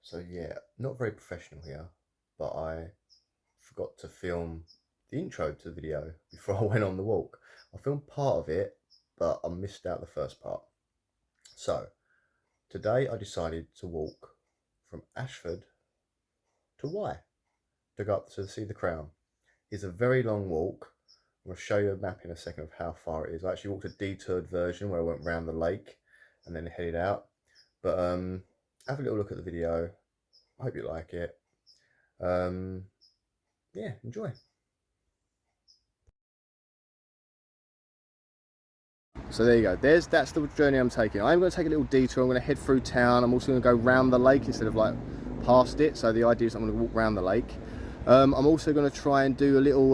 So yeah, not very professional here, but I forgot to film the intro to the video before I went on the walk. I filmed part of it, but I missed out the first part. So today I decided to walk from Ashford to Wye to go up to see the Crown. It's a very long walk. I'm going to show you a map in a second of how far it is. I actually walked a detoured version where I went round the lake and then headed out. But have a little look at the video. I hope you like it. Yeah, enjoy. So there you go. That's the journey I'm taking. I'm going to take a little detour. I'm going to head through town. I'm also going to go round the lake instead of like past it. So the idea is I'm going to walk round the lake. I'm also going to try and do a little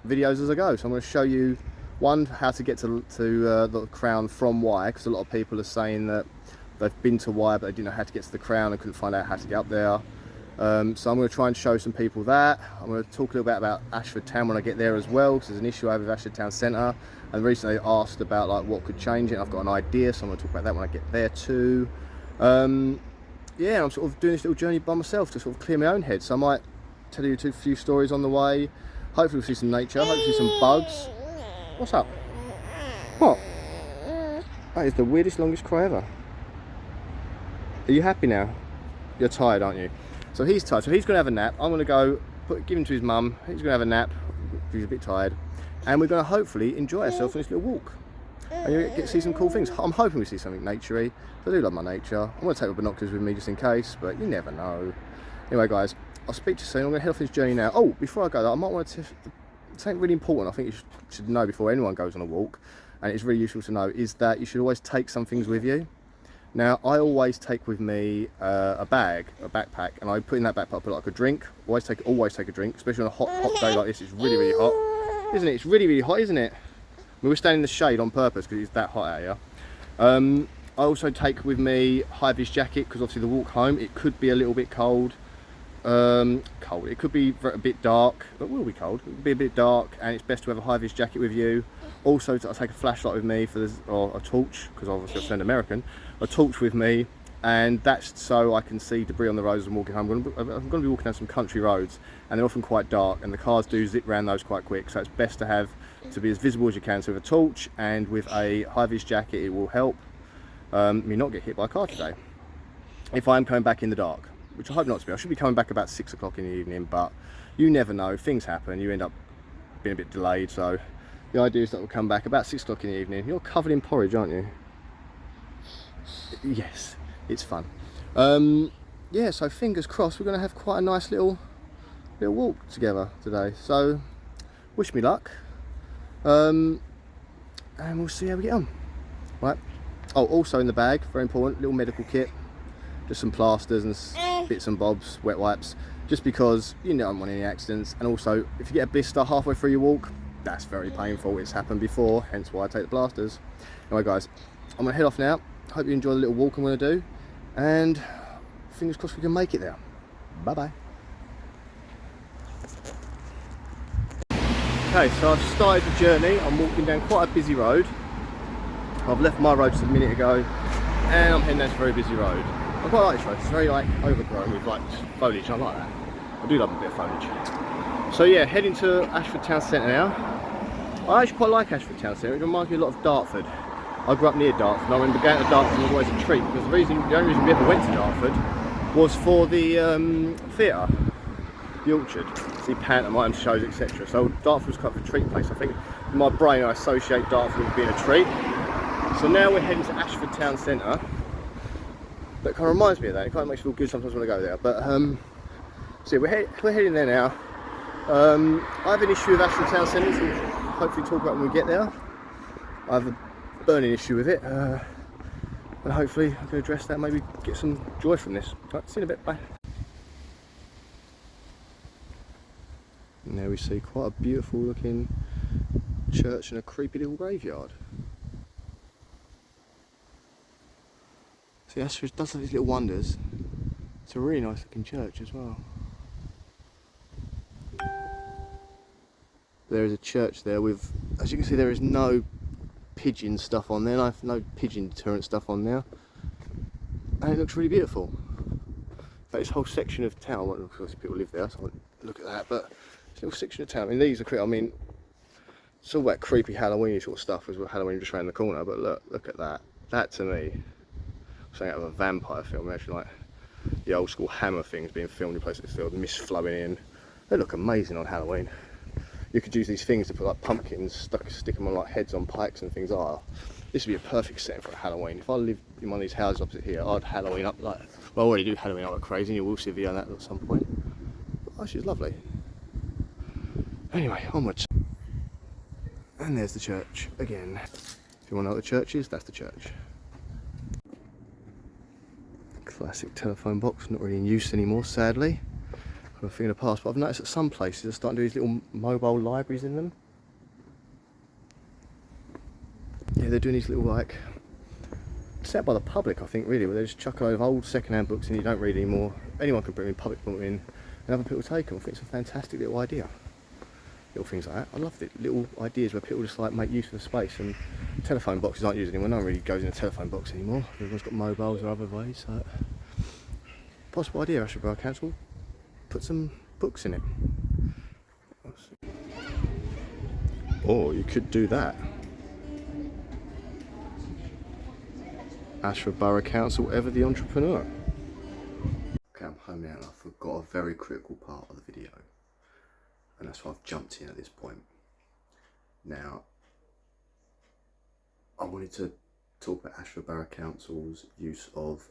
videos as I go. So I'm going to show you one, how to get to the Crown from Wye, because a lot of people are saying that they've been to Wye but they didn't know how to get to the Crown and couldn't find out how to get up there. So I'm going to try and show some people that. I'm going to talk a little bit about Ashford Town when I get there as well, because there's an issue I have with Ashford Town Centre, and recently asked about like what could change it. I've got an idea, so I'm going to talk about that when I get there too. Yeah, I'm sort of doing this little journey by myself to sort of clear my own head, so I might tell you a few stories on the way. Hopefully we'll see some nature, hopefully some bugs. What's up? What? That is the weirdest, longest cry ever. Are you happy now? You're tired, aren't you? So he's tired, so he's going to have a nap. I'm going to go give him to his mum. He's going to have a nap. He's a bit tired. And we're going to hopefully enjoy ourselves on this little walk. And you'll get to see some cool things. I'm hoping we see something naturey. I do love my nature. I'm going to take my binoculars with me just in case, but you never know. Anyway, guys, I'll speak to you soon. I'm going to head off this journey now. Oh, before I go, though, I might want to something really important. I think you should know before anyone goes on a walk, and it's really useful to know, is that you should always take some things with you. Now, I always take with me a backpack, and I put in that backpack, I put like a drink. Always take a drink, especially on a hot day like this. It's really, really hot, isn't it? It's really, really hot, isn't it? We were staying in the shade on purpose because it's that hot out here. I also take with me high-vis jacket, because obviously the walk home, it could be a little bit cold. It could be a bit dark, but it will be cold. It will be a bit dark, and it's best to have a high-vis jacket with you. Also, I take a flashlight with me or a torch, because obviously I sound American. A torch with me, and that's so I can see debris on the roads as I'm walking home. I'm going to be walking down some country roads, and they're often quite dark, and the cars do zip around those quite quick. So it's best to be as visible as you can. So with a torch and with a high-vis jacket, it will help me not get hit by a car today, if I'm coming back in the dark, which I hope not to be. I should be coming back about 6 o'clock in the evening, but you never know. Things happen. You end up being a bit delayed. So the idea is that we'll come back about 6 o'clock in the evening. You're covered in porridge, aren't you? Yes, it's fun. Yeah, so fingers crossed we're going to have quite a nice little walk together today. So wish me luck, and we'll see how we get on. Right. Oh, also in the bag, very important, little medical kit, just some plasters and bits and bobs, wet wipes, just because you don't want any accidents. And also, if you get a blister halfway through your walk, that's very painful. It's happened before, hence why I take the plasters. Anyway, guys, I'm going to head off now. Hope you enjoy the little walk I'm going to do, and fingers crossed we can make it there. Bye bye. Okay, so I've started the journey. I'm walking down quite a busy road. I've left my road just a minute ago, and I'm heading down this very busy road. I quite like this road. It's very like overgrown with like foliage. I like that. I do love a bit of foliage. So yeah, heading to Ashford Town Centre now. I actually quite like Ashford Town Centre. It reminds me a lot of Dartford. I grew up near Dartford, and I remember going to Dartford was always a treat, because the only reason we ever went to Dartford was for the theatre, the Orchard, see pantomime shows, etc. So Dartford was kind of a treat place. I think in my brain I associate Dartford with being a treat. So now we're heading to Ashford Town Centre. That kind of reminds me of that. It kind of makes me feel good sometimes when I go there. But so yeah, we're heading there now. I have an issue with Ashford Town Centre, so we'll hopefully talk about when we get there. I have a burning issue with it, and hopefully I can address that, maybe get some joy from this. Right, see you in a bit, bye. And there we see quite a beautiful looking church and a creepy little graveyard. See, Ashford does have these little wonders. It's a really nice looking church as well. There is a church there with, as you can see, there is no pigeon stuff on there, no pigeon deterrent stuff on there, and it looks really beautiful. But this whole section of town, well, of course people live there, so I won't look at that, but this little section of town, I mean, these are, I mean, it's all that creepy Halloween sort of stuff as well, Halloween just around the corner, but look at that. That to me, something out of a vampire film, actually, like the old school Hammer things being filmed in places, the mist flowing in. They look amazing on Halloween. You could use these things to put like pumpkins, stick them on like heads on pikes and things. Oh, this would be a perfect setting for a Halloween. If I lived in one of these houses opposite here, I'd Halloween up like, well, I already do Halloween up like crazy, and you will see a video on that at some point. But, oh, she's lovely. Anyway, onwards. And there's the church again. If you want to know what the church is, that's the church. Classic telephone box, not really in use anymore, sadly. A thing in the past, but I've noticed that some places are starting to do these little mobile libraries in them. Yeah, they're doing these little, like, set up by the public, I think, really, where they just chuck a load of old second-hand books and you don't read anymore. Anyone can bring them in, public bring them in, and other people take them. I think it's a fantastic little idea. Little things like that. I love it. Little ideas where people just like make use of the space, and telephone boxes aren't used anymore. No one really goes in a telephone box anymore. Everyone's got mobiles or other ways. So, possible idea, Ashford Borough Council. Put some books in it. Or you could do that. Ashford Borough Council, ever the entrepreneur. Okay, I'm home now and I forgot a very critical part of the video. And that's why I've jumped in at this point. Now, I wanted to talk about Ashford Borough Council's use of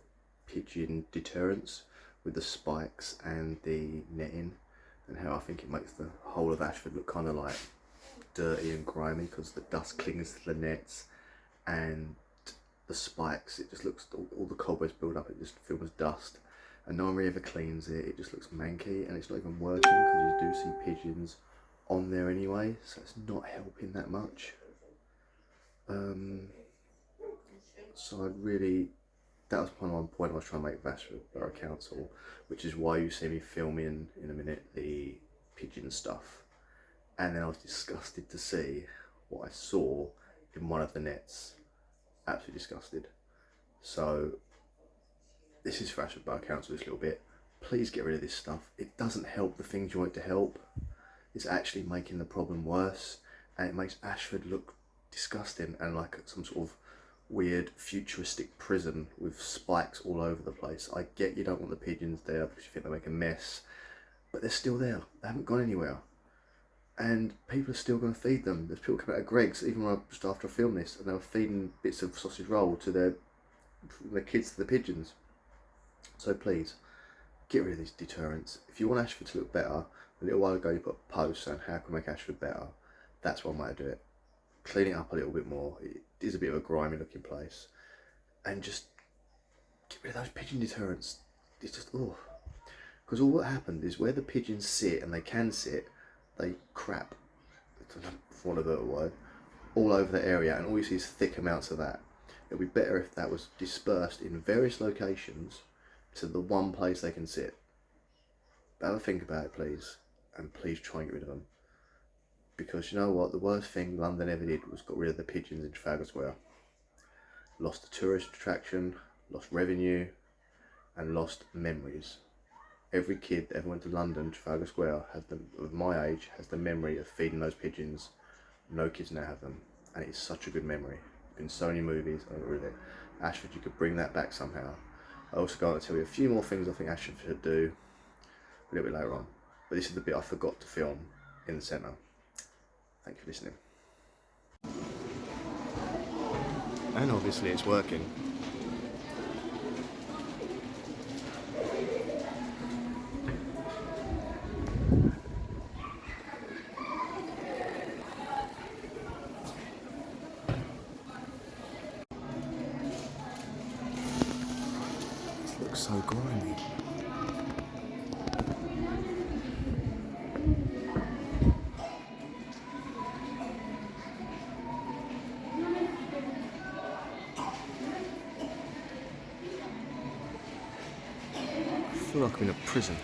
pigeon deterrence with the spikes and the netting, and how I think it makes the whole of Ashford look kind of like dirty and grimy because the dust clings to the nets, and the spikes, it just looks, all the cobwebs build up, it just feels as dust, and no one really ever cleans it. It just looks manky, and it's not even working because you do see pigeons on there anyway, so it's not helping that much. So I'd really, that was one point I was trying to make with Ashford Borough Council, which is why you see me filming in a minute the pigeon stuff. And then I was disgusted to see what I saw in one of the nets. Absolutely disgusted. So this is for Ashford Borough Council, this little bit. Please get rid of this stuff. It doesn't help the things you want it to help. It's actually making the problem worse, and it makes Ashford look disgusting and like some sort of weird futuristic prison with spikes all over the place. I get you don't want the pigeons there because you think they make a mess, but they're still there. They haven't gone anywhere, and people are still going to feed them. There's people coming out of Greg's, even when just after I filmed this, and they were feeding bits of sausage roll to their kids, to the pigeons. So please, get rid of these deterrents. If you want Ashford to look better, a little while ago you put a post saying how can we make Ashford better. That's one way to do it. Clean it up a little bit more. It is a bit of a grimy looking place, and just get rid of those pigeon deterrents. It's just, oh, because all what happened is where the pigeons sit, and they can sit, they crap, for want of a better word, all over the area, and all you see is thick amounts of that. It would be better if that was dispersed in various locations to the one place they can sit. But have a think about it, please, and please try and get rid of them. Because you know what, the worst thing London ever did was got rid of the pigeons in Trafalgar Square. Lost the tourist attraction, lost revenue, and lost memories. Every kid that ever went to London, Trafalgar Square, of my age, has the memory of feeding those pigeons. No kids now have them, and it's such a good memory. In so many movies, I got rid of it. Ashford, you could bring that back somehow. I also go on to tell you a few more things I think Ashford should do a little bit later on. But this is the bit I forgot to film in the centre. Thank you for listening. And obviously it's working. This looks so grimy. I feel like I'm in a prison.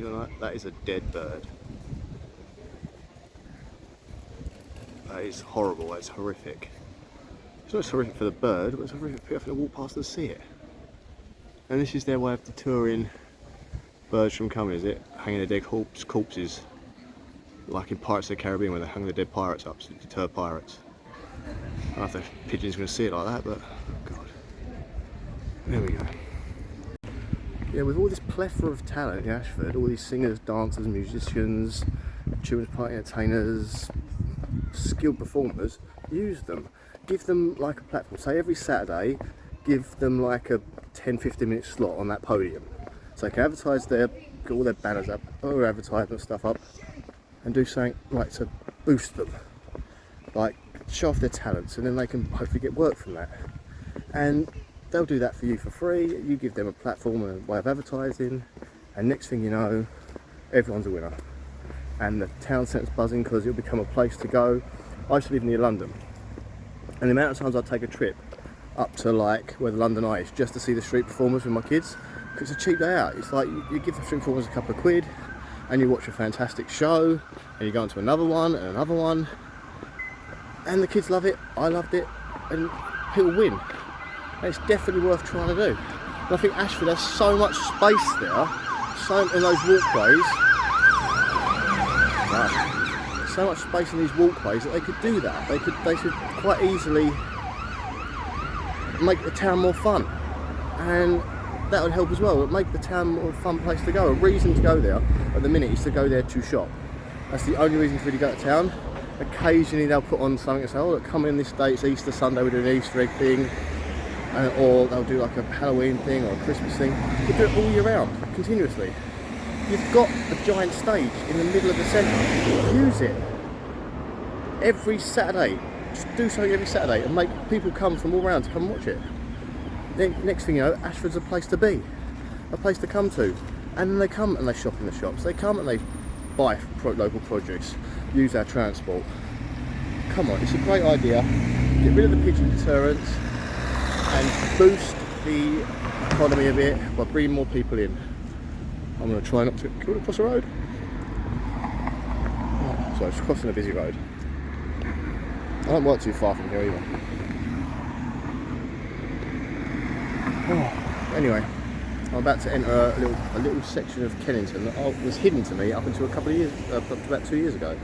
believe it or not, that is a dead bird. That is horrible, that's horrific. It's not horrific for the bird, but it's horrific for people to walk past and see it. And this is their way of deterring birds from coming, is it? Hanging their dead corpses. Like in Pirates of the Caribbean where they hung the dead pirates up to deter pirates. I don't know if the pigeon's going to see it like that, but oh God. There we go. Yeah, with all this plethora of talent in Ashford, all these singers, dancers, musicians, children's party entertainers, skilled performers, use them. Give them like a platform. Say every Saturday, give them like a 10-15 minute slot on that podium. So they can advertise get all their banners up, or advertisement stuff up, and do something like to boost them. Like show off their talents, and then they can hopefully get work from that. And they'll do that for you for free. You give them a platform and a way of advertising, and next thing you know, everyone's a winner. And the town centre's buzzing because it'll become a place to go. I used to live near London, and the amount of times I'd take a trip up to like where the London Eye is just to see the street performers with my kids, because it's a cheap day out. It's like you give the street performers a couple of quid, and you watch a fantastic show, and you go on to another one and another one, and the kids love it, I loved it, and people win. And it's definitely worth trying to do. And I think Ashford has so much space there, in those walkways, so much space in these walkways that they could do that. They should quite easily make the town more fun, and that would help as well. It would make the town more fun place to go. A reason to go there at the minute is to go there to shop. That's the only reason to really go to town. Occasionally they'll put on something and say, oh look, come in this day, it's Easter Sunday, we're doing an Easter egg thing, or they'll do like a Halloween thing or a Christmas thing. You do it all year round, continuously. You've got a giant stage in the middle of the centre. Use it every Saturday. Just do something every Saturday and make people come from all around to come and watch it. Then next thing you know, Ashford's a place to be, a place to come to, and then they come and they shop in the shops. They come and they buy local produce, use our transport. Come on, it's a great idea. Get rid of the pigeon deterrence and boost the economy a bit by bringing more people in. I'm going to try not to go across the road. Oh, sorry, just crossing a busy road. I don't work too far from here either. Oh, anyway, I'm about to enter a little section of Kennington that was hidden to me up until a couple of years, about 2 years ago.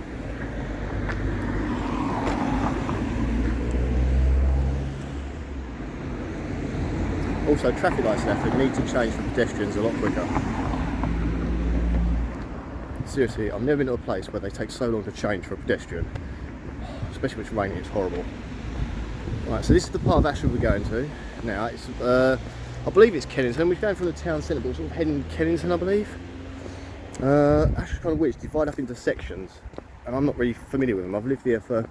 Also, traffic lights in Ashford need to change for pedestrians a lot quicker. Seriously, I've never been to a place where they take so long to change for a pedestrian. Especially when it's raining, it's horrible. Right, so this is the part of Ashford we're going to. Now, it's, I believe it's Kennington. We're going from the town centre, but we're sort of heading Kennington, I believe. Ashford's kind of weird, it's divided up into sections, and I'm not really familiar with them. I've lived here for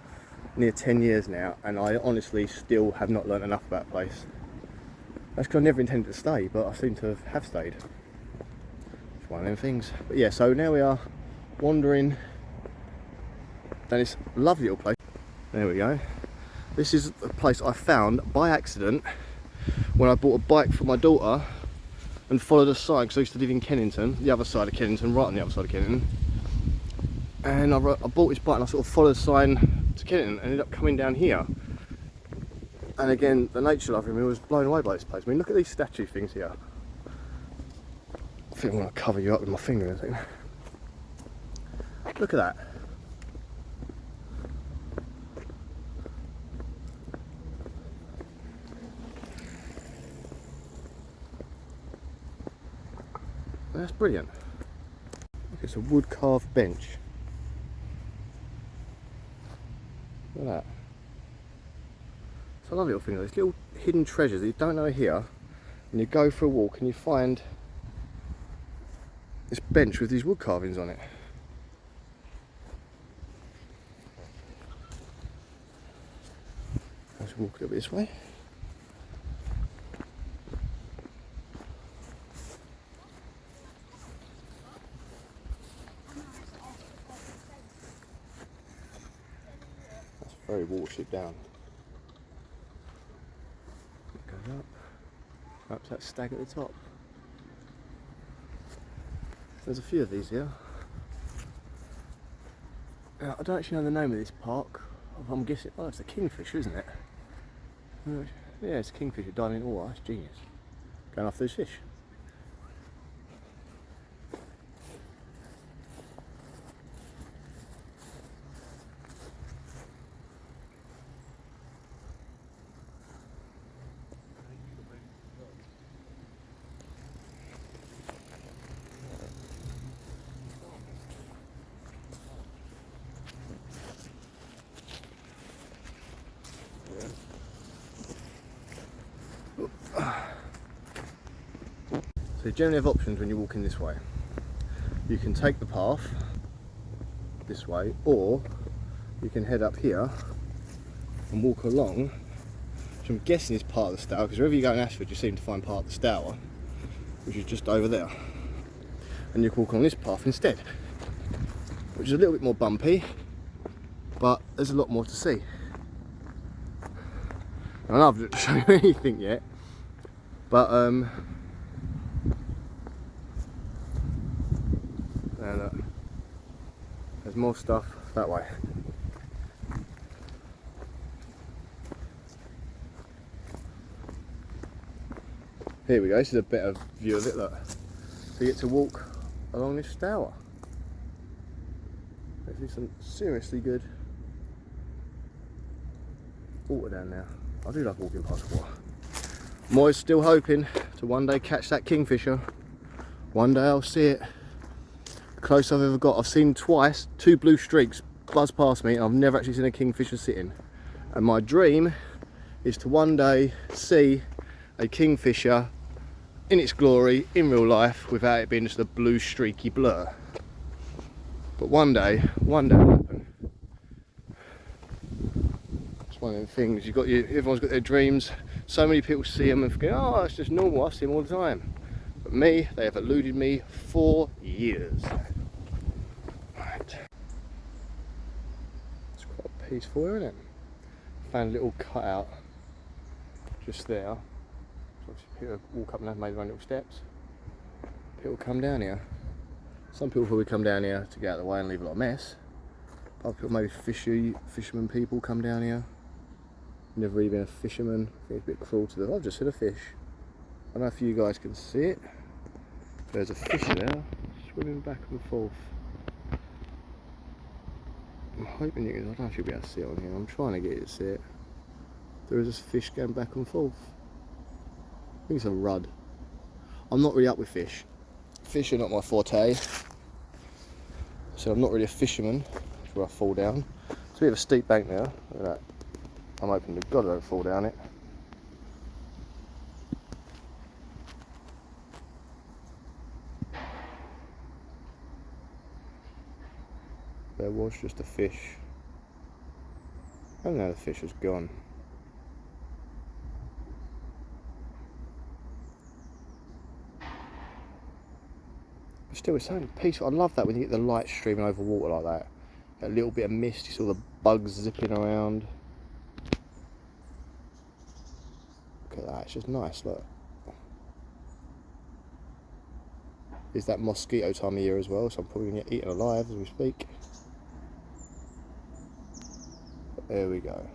near 10 years now, and I honestly still have not learnt enough about the place. That's because I never intended to stay, but I seem to have stayed. It's one of them things. But yeah, so now we are wandering down this lovely little place. There we go. This is a place I found by accident when I bought a bike for my daughter and followed a sign, because I used to live in Kennington, the other side of Kennington, right on the other side of Kennington. And I bought this bike and I sort of followed the sign to Kennington and ended up coming down here. And again, the nature lover in me was blown away by this place. I mean, look at these statue things here. I think I'm going to cover you up with my finger in a second. Look at that. That's brilliant. Look, it's a wood carved bench. Look at that. It's a lovely little thing. These little hidden treasures that you don't know are here, and you go for a walk and you find this bench with these wood carvings on it. Let's walk a little bit this way. That's very watership down. Goes up. Perhaps that stag at the top. There's a few of these here. Now, I don't actually know the name of this park. I'm guessing, oh, it's a kingfisher, isn't it? Yeah, it's a kingfisher diving in the water. That's genius. Going after those fish. So you generally have options when you're walking this way. You can take the path this way, or you can head up here and walk along, which I'm guessing is part of the Stour, because wherever you go in Ashford you seem to find part of the Stour, which is just over there. And you can walk along this path instead, which is a little bit more bumpy, but there's a lot more to see. I don't have to show you anything yet, but there, look, there's more stuff that way. Here we go, this is a better view of it, look. So you get to walk along this Stour. There's some seriously good water down there. I do like walking past water. I'm always still hoping to one day catch that kingfisher. One day I'll see it. The closest I've ever got, I've seen twice, 2 blue streaks buzz past me, and I've never actually seen a kingfisher sitting. And my dream is to one day see a kingfisher in its glory, in real life, without it being just a blue streaky blur. But one day it'll happen. It's one of the things, everyone's got their dreams. So many people see them and think, oh, it's just normal, I see them all the time. But me, they have eluded me for years. Right. It's quite peaceful, isn't it? Found a little cutout just there. So people walk up and have made their own little steps. People come down here. Some people probably come down here to get out of the way and leave a lot of mess. Other people, maybe fishermen people, come down here. Never really been a fisherman. I think it's a bit cruel to them. I've just hit a fish. I don't know if you guys can see it. There's a fish there, swimming back and forth. I'm hoping you can, I don't know if you'll be able to see it on here. I'm trying to get you to see it. There is this fish going back and forth. I think it's a rudd. I'm not really up with fish. Fish are not my forte. So I'm not really a fisherman. That's where I fall down. It's a bit of a steep bank there. Look at that. I'm hoping to God I don't fall down it. There was just a fish. And now the fish is gone. But still, it's so peaceful. I love that when you get the light streaming over water like that. That little bit of mist, you saw the bugs zipping around. Look at that, it's just nice, look. It's that mosquito time of year as well, so I'm probably going to get eaten alive as we speak. But there we go.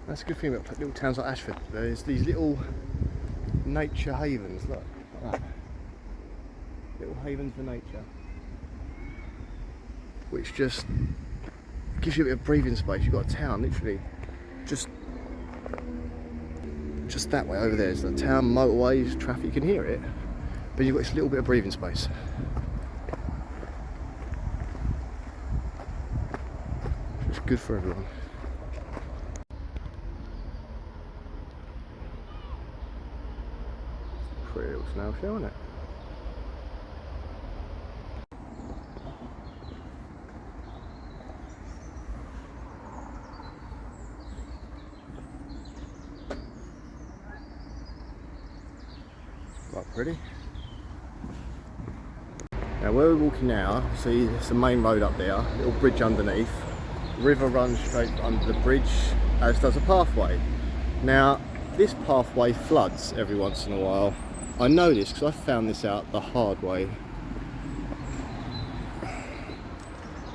That's a good thing about little towns like Ashford. There's these little nature havens, look, like that. Little havens for nature, which just gives you a bit of breathing space. You've got a town literally just that way over there. There's the town, motorways, traffic, you can hear it, but you've got this little bit of breathing space. It's good for everyone. Pretty little snail shell, isn't it? Quite pretty. Now where we're walking now, see it's the main road up there, little bridge underneath. river runs straight under the bridge, as does a pathway. Now, this pathway floods every once in a while. I know this because I found this out the hard way.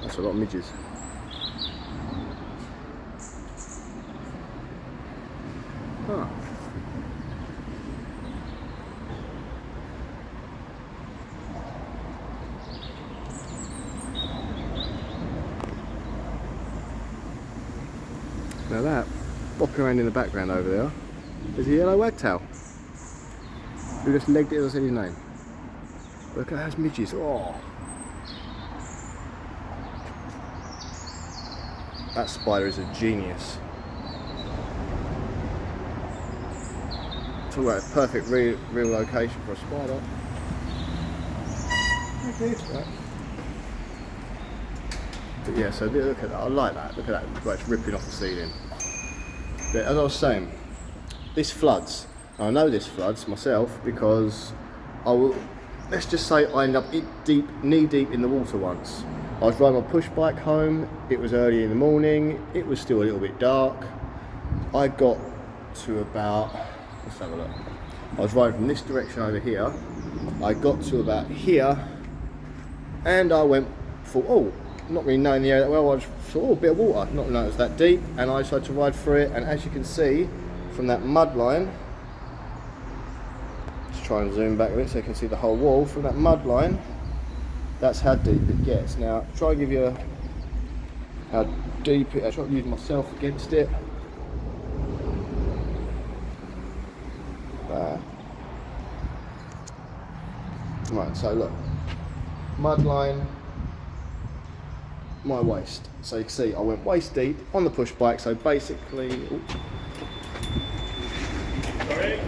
That's a lot of midges. Huh. Now that, bopping around in the background over there, is a yellow wagtail. Who just legged it as I said his name. Look at those midges. Oh. That spider is a genius. Talk about a perfect real location for a spider. Okay, right. But yeah, so look at that. I like that. Look at that. Well, it's ripping off the ceiling. But as I was saying, this floods. I know this floods myself because I will. Let's just say I end up knee deep in the water once. I was riding my push bike home. It was early in the morning. It was still a little bit dark. I got to about. Let's have a look. I was riding from this direction over here. I got to about here, and I went for not really knowing the area that well. I just saw a bit of water, not knowing it was that deep, and I decided to ride through it. And as you can see from that mud line, just try and zoom back a bit so you can see the whole wall. From that mud line, that's how deep it gets. Now, try and give you how deep it. I try to use myself against it. Right, so look, mud line, my waist. So you can see I went waist deep on the push bike. So basically, sorry.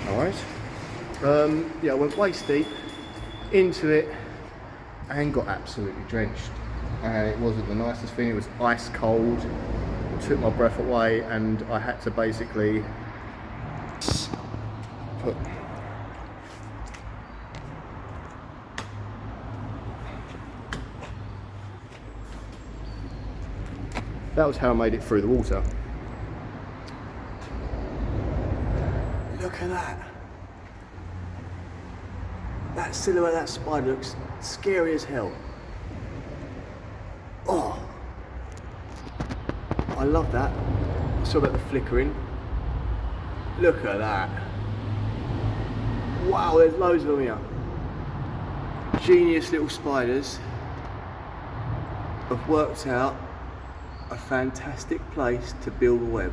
All right. Yeah, I went waist deep into it and got absolutely drenched. And it wasn't the nicest thing. It was ice cold. It took my breath away, and I had to basically put. That was how I made it through the water. Look at that. That silhouette, that spider looks scary as hell. Oh, I love that. I saw about the flickering. Look at that. Wow, there's loads of them here. Genius little spiders have worked out a fantastic place to build a web.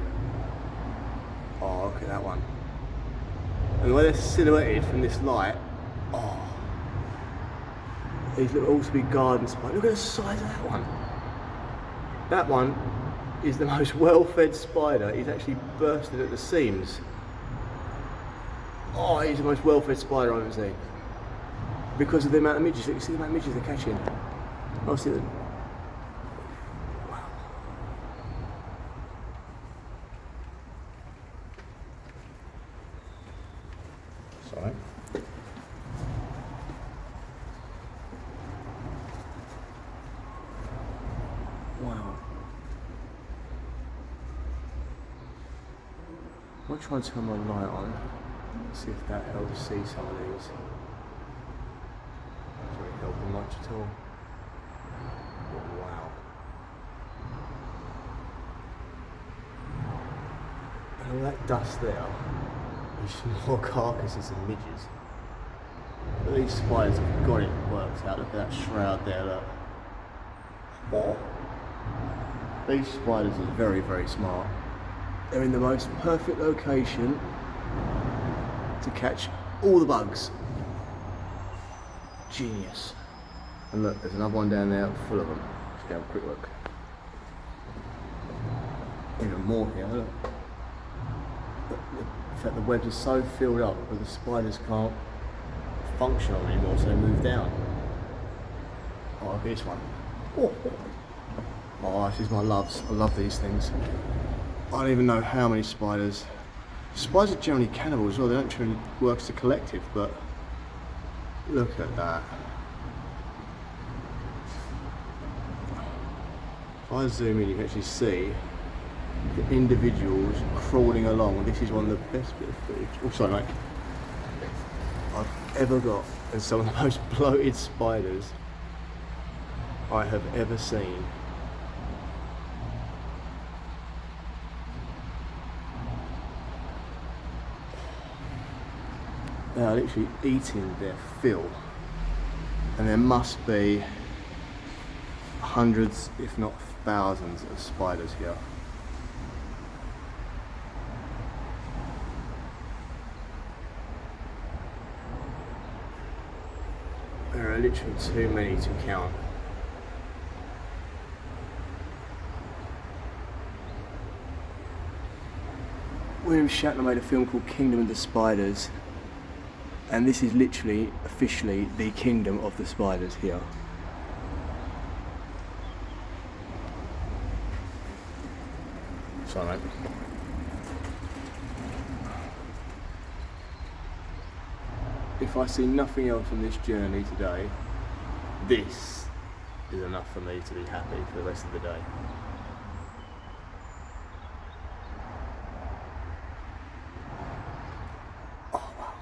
Oh, look at that one. And the way they're silhouetted from this light, oh. These look all to be garden spiders. Look at the size of that one. That one is the most well-fed spider. He's actually bursted at the seams. Oh, he's the most well-fed spider I've ever seen. Because of the amount of midges. Look, you see the amount of midges they're catching. I'll see them. Sorry. Wow. I'll try and turn my light on, see if that helps see some of these. Doesn't really helping much at all. But wow. And all that dust there is more carcasses than midges. But these spiders have got it worked out. Look at that shroud there, look. Oh. These spiders are very, very smart. They're in the most perfect location to catch all the bugs. Genius. And look, there's another one down there full of them. Let's have a quick look. Even more here, look. In fact, the webs are so filled up that the spiders can't function on anymore, so they move down. Oh, look at this one. Oh, this is my loves. I love these things. I don't even know how many spiders. Spiders are generally cannibals as well. They don't generally work as a collective, but look at that. I zoom in, you can actually see the individuals crawling along, and this is one of the best bit of footage, oh sorry mate, I've ever got, and some of the most bloated spiders I have ever seen. They are literally eating their fill, and there must be hundreds, if not thousands, of spiders here. There are literally too many to count. William Shatner made a film called Kingdom of the Spiders, and this is literally, officially, the kingdom of the spiders here. Sorry, mate. If I see nothing else on this journey today, this is enough for me to be happy for the rest of the day. Oh wow.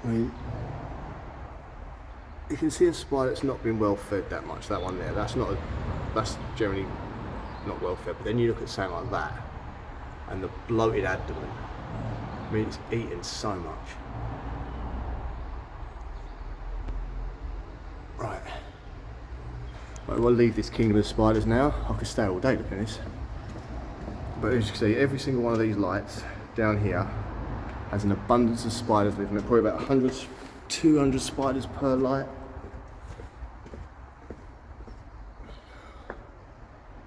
I mean, you can see a spider that's not been well fed that much, that one there. That's generally not well fed, but then you look at something like that and the bloated abdomen. I mean, it's eating so much. Right, we'll leave this kingdom of spiders now. I could stay all day looking at this. But as you can see, every single one of these lights down here has an abundance of spiders living there, probably about 100, 200 spiders per light.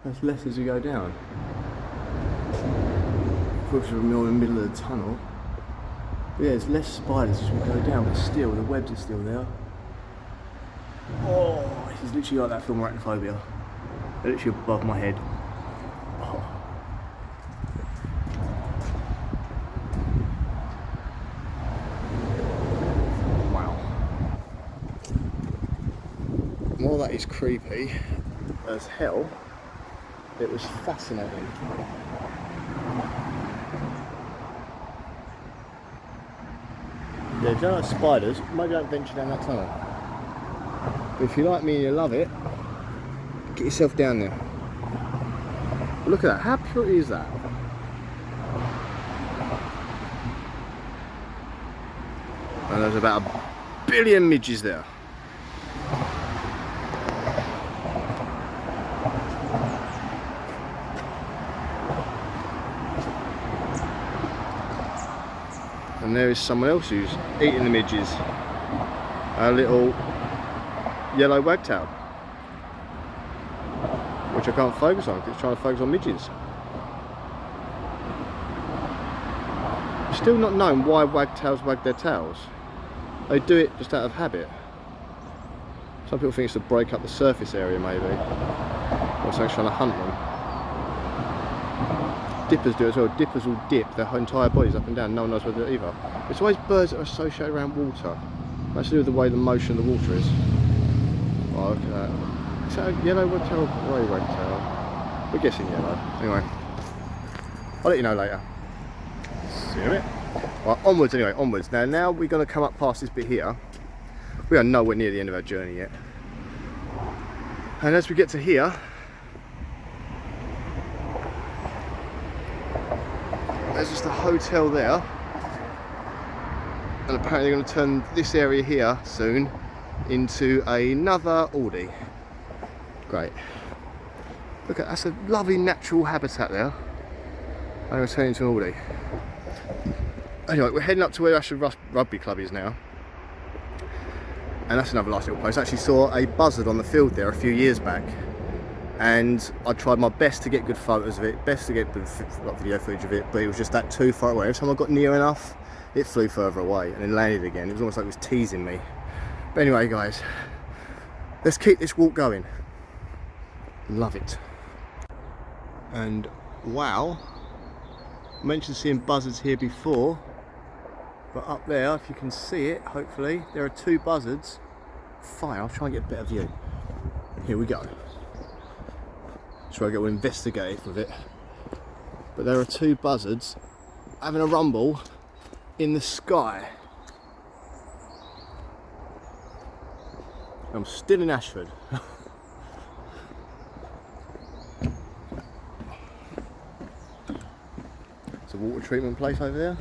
That's less as we go down. Of course, we're in the middle of the tunnel. But yeah, there's less spiders as we go down, but still, the webs are still there. Oh, this is literally like that film Arachnophobia. They're literally above my head. Oh. Wow. While that is creepy as hell, it was fascinating. Yeah, if you don't like spiders, maybe don't venture down that tunnel. But if you like me and you love it, get yourself down there. But look at that, how pretty is that? And there's about 1 billion midges there. And there is someone else who's eating the midges. A little yellow wagtail, which I can't focus on because it's trying to focus on midges. Still not known why wagtails wag their tails. They do it just out of habit. Some people think it's to break up the surface area maybe, or something's trying to hunt them. Dippers do as well. Dippers will dip their entire bodies up and down. No one knows where they're either. It's always birds that are associated around water. That's to do with the way the motion of the water is. Oh, look at that. Is that a yellow wagtail or grey wagtail? We're guessing yellow. Anyway, I'll let you know later. See you in a bit. Right, onwards anyway, onwards. Now we're going to come up past this bit here. We are nowhere near the end of our journey yet. And as we get to here, there's just a hotel there, and apparently they're going to turn this area here soon into another Aldi. Great. Look at that's a lovely natural habitat there. I'm going to turn it into an Aldi. Anyway, we're heading up to where Ashford Rugby Club is now, and that's another nice little place. I actually saw a buzzard on the field there a few years back, and I tried my best to get good photos of it, best to get good video footage of it, but it was just that too far away. Every time I got near enough, it flew further away and then landed again. It was almost like it was teasing me. But anyway guys, let's keep this walk going. Love it. And wow, I mentioned seeing buzzards here before, but up there, if you can see it, hopefully, there are 2 buzzards. Fine, I'll try and get a better view. Here we go. Try to get all investigative with it. But there are two buzzards having a rumble in the sky. I'm still in Ashford. It's a water treatment place over there.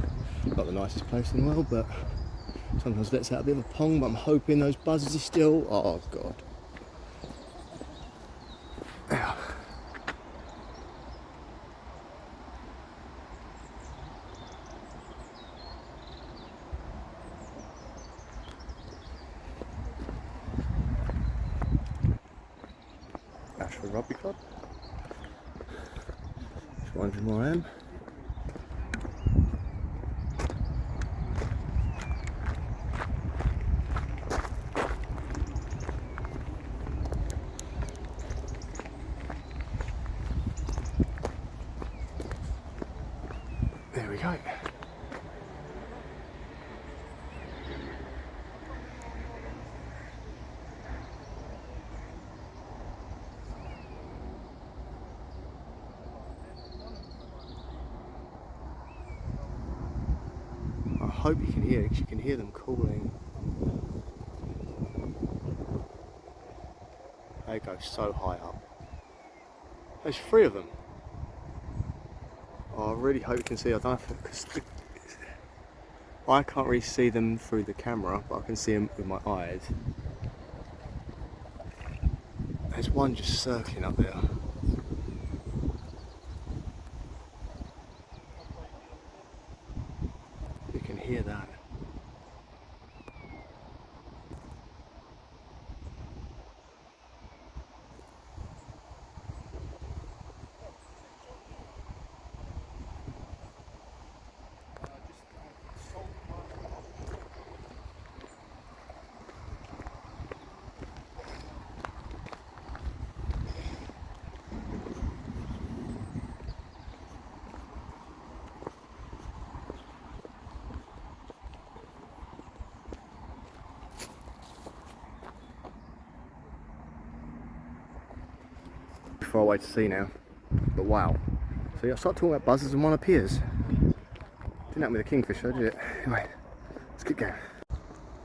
Not the nicest place in the world, but sometimes lets out a bit of a pong, but I'm hoping those buzzards are still... Oh God. Ashford Rugby Club. Just wondering where I am. There we go. I hope you can hear it, because you can hear them calling. They go so high up. There's 3 of them. Oh, I really hope you can see. I don't know if because I can't really see them through the camera, but I can see them with my eyes. There's one just circling up there. You can hear that. Far away to see now, but wow. So I start talking about buzzards and one appears. Didn't happen with a kingfisher, did it? Anyway, let's get going.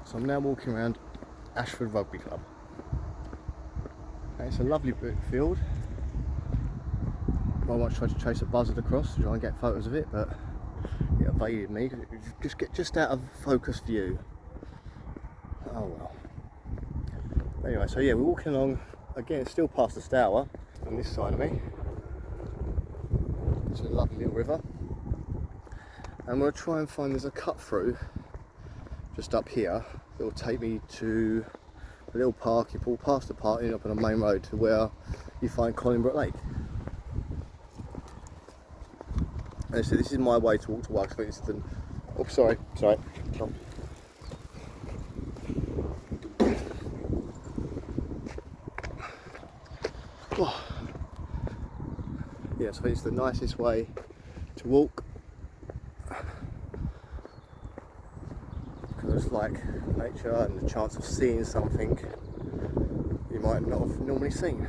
So I'm now walking around Ashford Rugby Club. Now, it's a lovely field. I might try to chase a buzzard across to try and get photos of it, but it evaded me because it just get just out of focus view. Oh well. Anyway, so yeah, we're walking along again. It's still past the Stour on this side of me. It's a lovely little river. I'm going to try and find, there's a cut through just up here that will take me to a little park. You pull past the park and end up on a main road to where you find Colin Lake. And so this is my way to walk to Wildtimes. Oh, sorry. Oh. Yeah, so it's the nicest way to walk, because it's like nature and the chance of seeing something you might not have normally seen.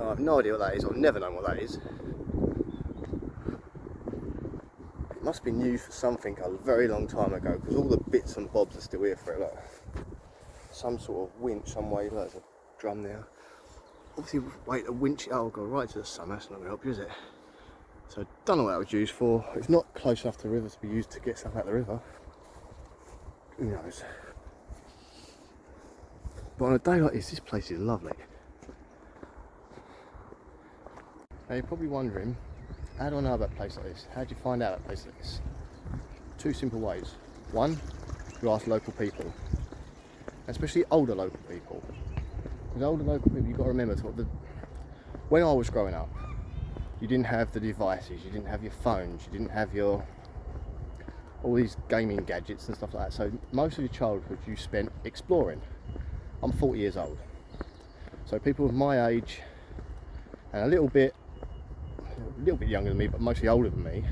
I have no idea what that is. I've never known what that is. It must be new for something a very long time ago, because all the bits and bobs are still here for it. Look, some sort of winch, some way. Look, there's a drum there. Obviously, wait, a winch, oh god, right to the sun, that's not going to help you, is it? So, I don't know what that was used for. It's not close enough to the river to be used to get stuff out of the river. Who knows? But on a day like this place is lovely. Now, you're probably wondering, how do I know about a place like this? How do you find out about a place like this? 2 simple ways. One, you ask local people, especially older local people. With older local people, you've got to remember when I was growing up, you didn't have the devices, you didn't have your phones, you didn't have all these gaming gadgets and stuff like that. So most of your childhood you spent exploring. I'm 40 years old. So people of my age and a little bit younger than me, but mostly older than me,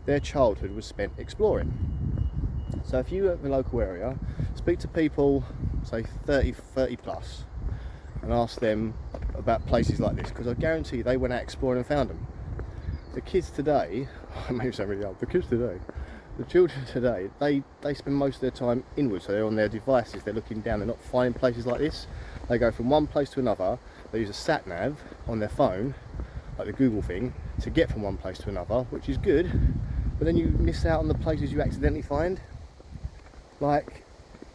their childhood was spent exploring. So if you at the local area, speak to people, say 30 plus, and asked them about places like this, because I guarantee you they went out exploring and found them. The kids today, maybe sound really old, the children today, they spend most of their time inwards, so they're on their devices, they're looking down, they're not finding places like this. They go from one place to another, they use a sat nav on their phone, like the Google thing, to get from one place to another, which is good, but then you miss out on the places you accidentally find. Like,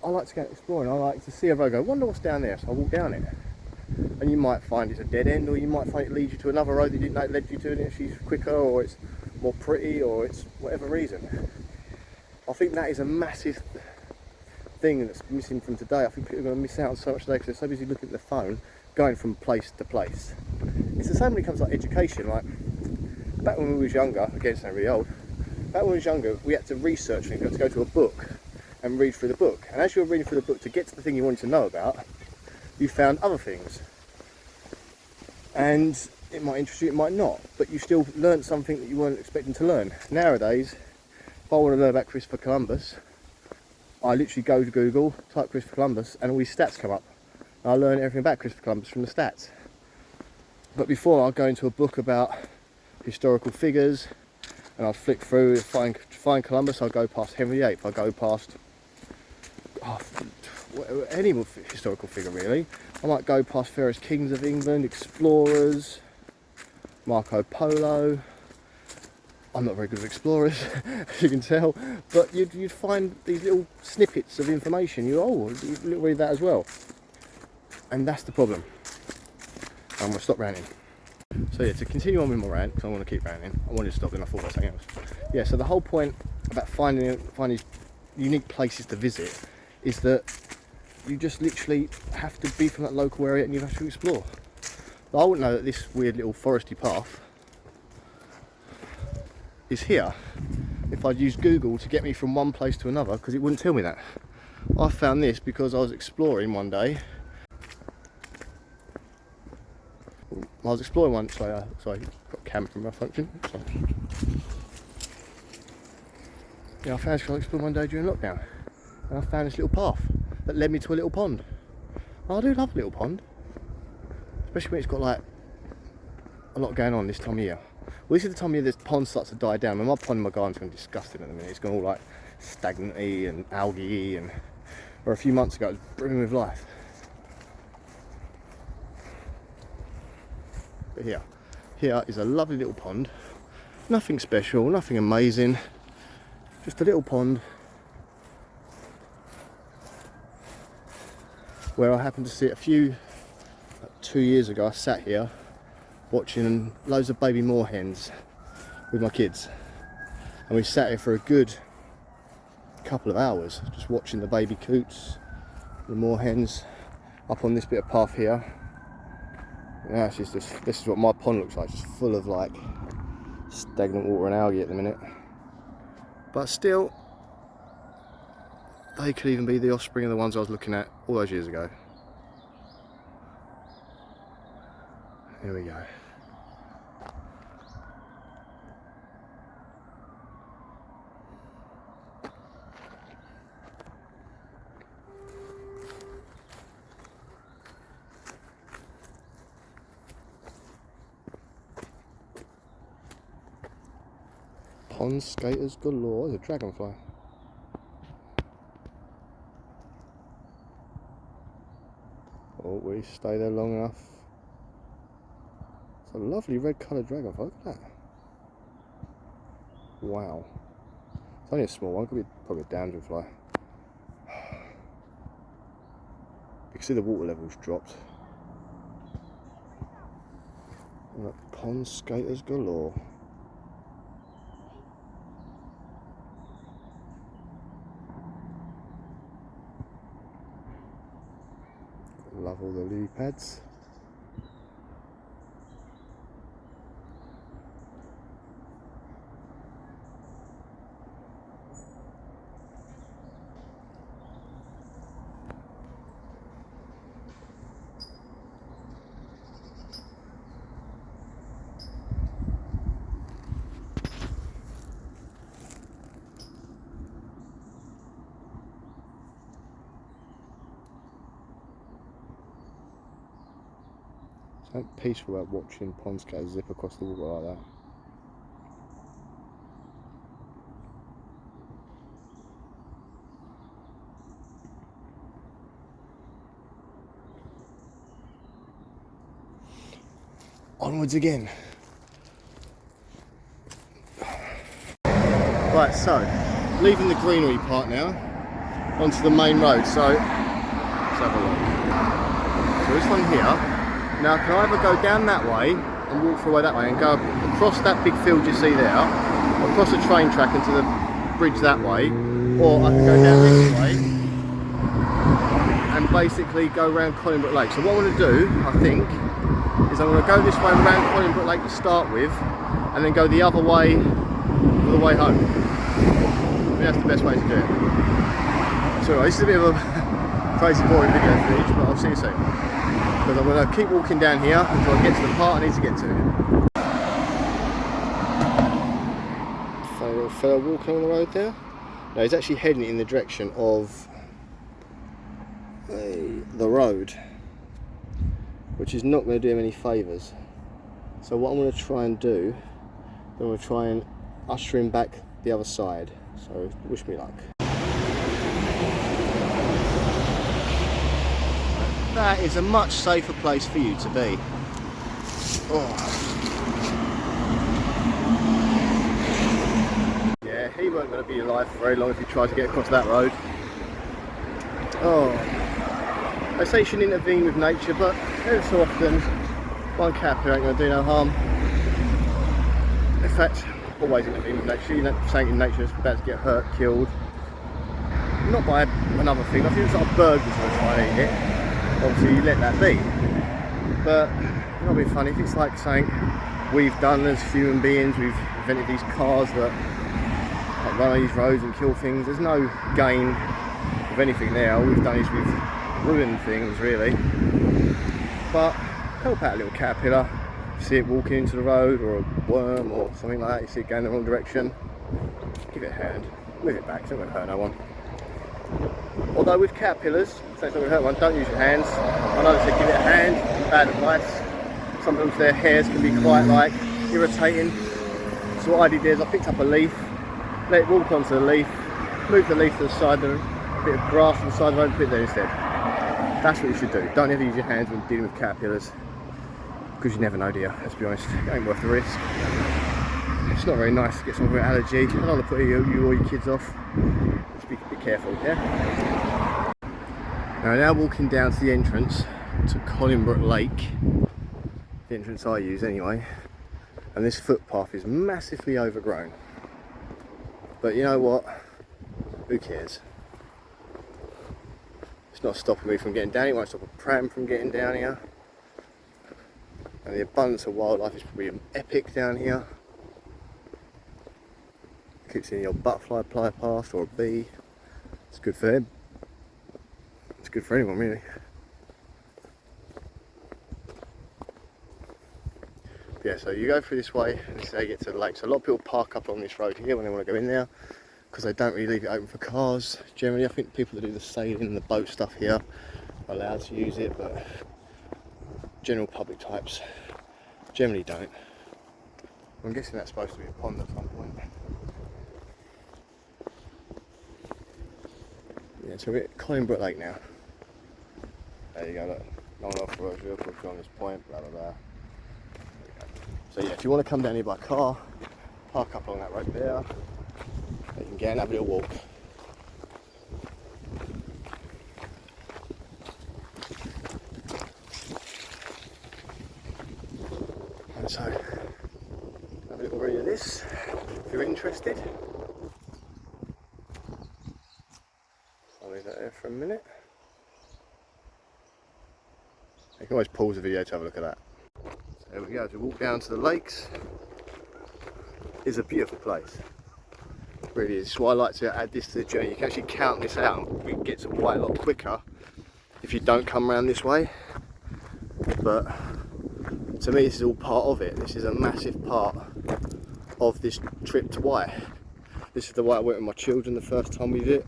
I like to go exploring, I like to see a road, go, wonder what's down there, so I walk down it. And you might find it's a dead end, or you might find it leads you to another road that you didn't know it led you to, and it's quicker, or it's more pretty, or it's whatever reason. I think that is a massive thing that's missing from today. I think people are going to miss out on so much today because they're so busy looking at their phone, going from place to place. It's the same when it comes to like education. Like, back when we was younger, again, it's not really old, back when we was younger, we had to research things, we had to go to a book and read through the book. And as you were reading through the book to get to the thing you wanted to know about, you found other things. And it might interest you, it might not, but you still learned something that you weren't expecting to learn. Nowadays, if I want to learn about Christopher Columbus, I literally go to Google, type Christopher Columbus, and all these stats come up. And I learn everything about Christopher Columbus from the stats. But before, I'd go into a book about historical figures, and I'd flick through, find Columbus, I'd go past Henry VIII, I'd go past any historical figure really. I might go past various kings of England, explorers, Marco Polo. I'm not very good at explorers, as you can tell, but you'd find these little snippets of information. You read that as well. And that's the problem. I'm going to stop ranting. So yeah, to continue on with my rant, because I want to keep ranting, I wanted to stop and I thought about something else. Yeah, so the whole point about finding unique places to visit is that you just literally have to be from that local area and you have to explore. But I wouldn't know that this weird little foresty path is here if I'd used Google to get me from one place to another, because it wouldn't tell me that. I found this because I was exploring one day. Sorry, got camera malfunction. Sorry. Yeah, I explored one day during lockdown, and I found this little path that led me to a little pond. I do love a little pond, especially when it's got like a lot going on this time of year. Well, this is the time of year this pond starts to die down. I mean, my pond in my garden's going disgusting at the minute. It's gone all like stagnant-y and algae, and or a few months ago it was brimming with life. But here is a lovely little pond. Nothing special, nothing amazing, just a little pond where I happened to see it 2 years ago. I sat here watching loads of baby moorhens with my kids, and we sat here for a good couple of hours just watching the baby coots, the moorhens up on this bit of path here. Yeah, this is what my pond looks like, just full of like stagnant water and algae at the minute. But still, they could even be the offspring of the ones I was looking at all those years ago. Here we go. Pond skaters galore. There's a dragonfly. Oh, we stay there long enough. It's a lovely red coloured dragonfly. Look at that. Wow. It's only a small one. Could be probably a damselfly. You can see the water level's dropped. Look, pond skaters galore. Love all the lily pads. Something peaceful about watching pond scatters zip across the water like that. Onwards again. Right, so leaving the greenery part now, onto the main road. So let's have a look. So this one here. Now I can either go down that way and walk through that way and go across that big field you see there, across the train track into the bridge that way, or I can go down this way and basically go around Colin Lake. So what I want to do, I think, is I'm going to go this way around Colin Lake to start with, and then go the other way all the way home. I think that's the best way to do it. So this is a bit of a crazy boring video footage, but I'll see you soon. Because I'm going to keep walking down here until I get to the part I need to get to. Funny little fellow walking along the road there. No, he's actually heading in the direction of the road, which is not going to do him any favours. So what I'm going to try and do, I'm going to try and usher him back the other side. So wish me luck. That is a much safer place for you to be. Oh. Yeah, he weren't going to be alive for very long if he tried to get across that road. Oh. They say you shouldn't intervene with nature, but every so often, one caterpillar ain't going to do no harm. In fact, always intervene with nature. You know, saying in nature is about to get hurt, killed. Not by another thing. I think it's like a bird was going to try and eat it. Obviously you let that be, but it'll be funny if it's like something we've done as human beings. We've invented these cars that like, run on these roads and kill things. There's no gain of anything there. All we've done is we've ruined things really. But help out a little caterpillar. You see it walking into the road, or a worm or something like that, you see it going the wrong direction, give it a hand, move it back, it's not going to hurt no one. Although with caterpillars, so it's not going to hurt one, don't use your hands. I know they say give it a hand, bad advice. Sometimes their hairs can be quite like irritating. So what I did is I picked up a leaf, let it walk onto the leaf, move the leaf to the side, a bit of grass on the side of the road and put it there instead. That's what you should do. Don't ever use your hands when dealing with caterpillars, because you never know, dear, let's be honest, it ain't worth the risk. It's not very nice to get someone with an allergy. I don't want to put you or your kids off. Just be careful, yeah? Now walking down to the entrance to Colin Lake, the entrance I use anyway, and this footpath is massively overgrown. But you know what? Who cares? It's not stopping me from getting down here, it won't stop a pram from getting down here. And the abundance of wildlife is probably epic down here. Keep seeing the old butterfly fly past, or a bee. It's good for them. It's good for anyone really. But yeah, so you go through this way and this is how you get to the lake. So a lot of people park up on this road here when they want to go in there, because they don't really leave it open for cars. Generally I think people that do the sailing and the boat stuff here are allowed to use it, but general public types generally don't. I'm guessing that's supposed to be a pond at some point. Yeah, so we're at Colin Lake now. There you go, look. Long off road, we'll push on this point, blah blah blah. So yeah, if you want to come down here by car, park up along that road there. You can get and have a little walk. And so, have a little read of this if you're interested. I'll leave that there for a minute. You can always pause the video to have a look at that. So there we go, to walk down to the lakes is a beautiful place. It really is. So I like to add this to the journey. You can actually count this out and we get to quite a lot quicker if you don't come around this way. But to me this is all part of it. This is a massive part of this trip to White. This is the way I went with my children the first time we did it.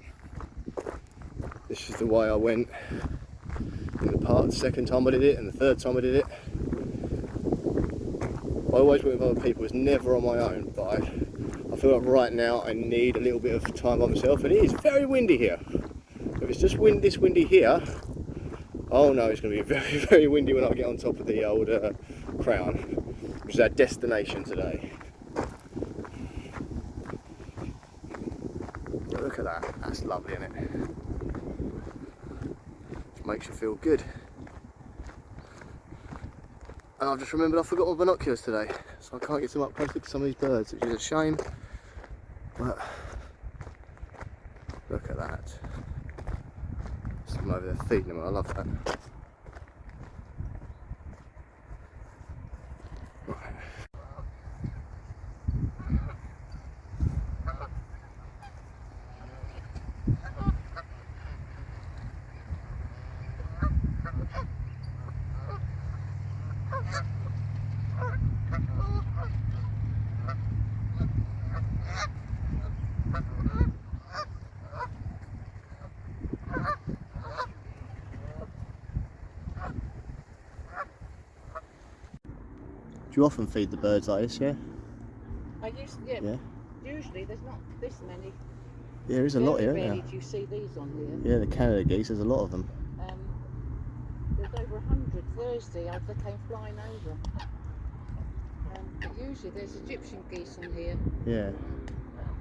This is the way I went in the part the second time I did it, and the third time I did it. always work with other people, it's never on my own, but I feel like right now I need a little bit of time by myself, and it is very windy here. If it's just this windy here, oh no, it's going to be very, very windy when I get on top of the old Crown, which is our destination today. Look at that, that's lovely, isn't it? It makes you feel good. And I've just remembered I forgot my binoculars today, so I can't get them up close to some of these birds, which is a shame. But look at that. Someone over there feeding them, I love that. Right. Do you often feed the birds like this, yeah? I used to, yeah. Usually there's not this many. Yeah, there is a lot here, isn't there? Do you see these on here? Yeah, the Canada geese, there's a lot of them. There's over 100 Thursday, they came flying over. But usually there's Egyptian geese on here. Yeah.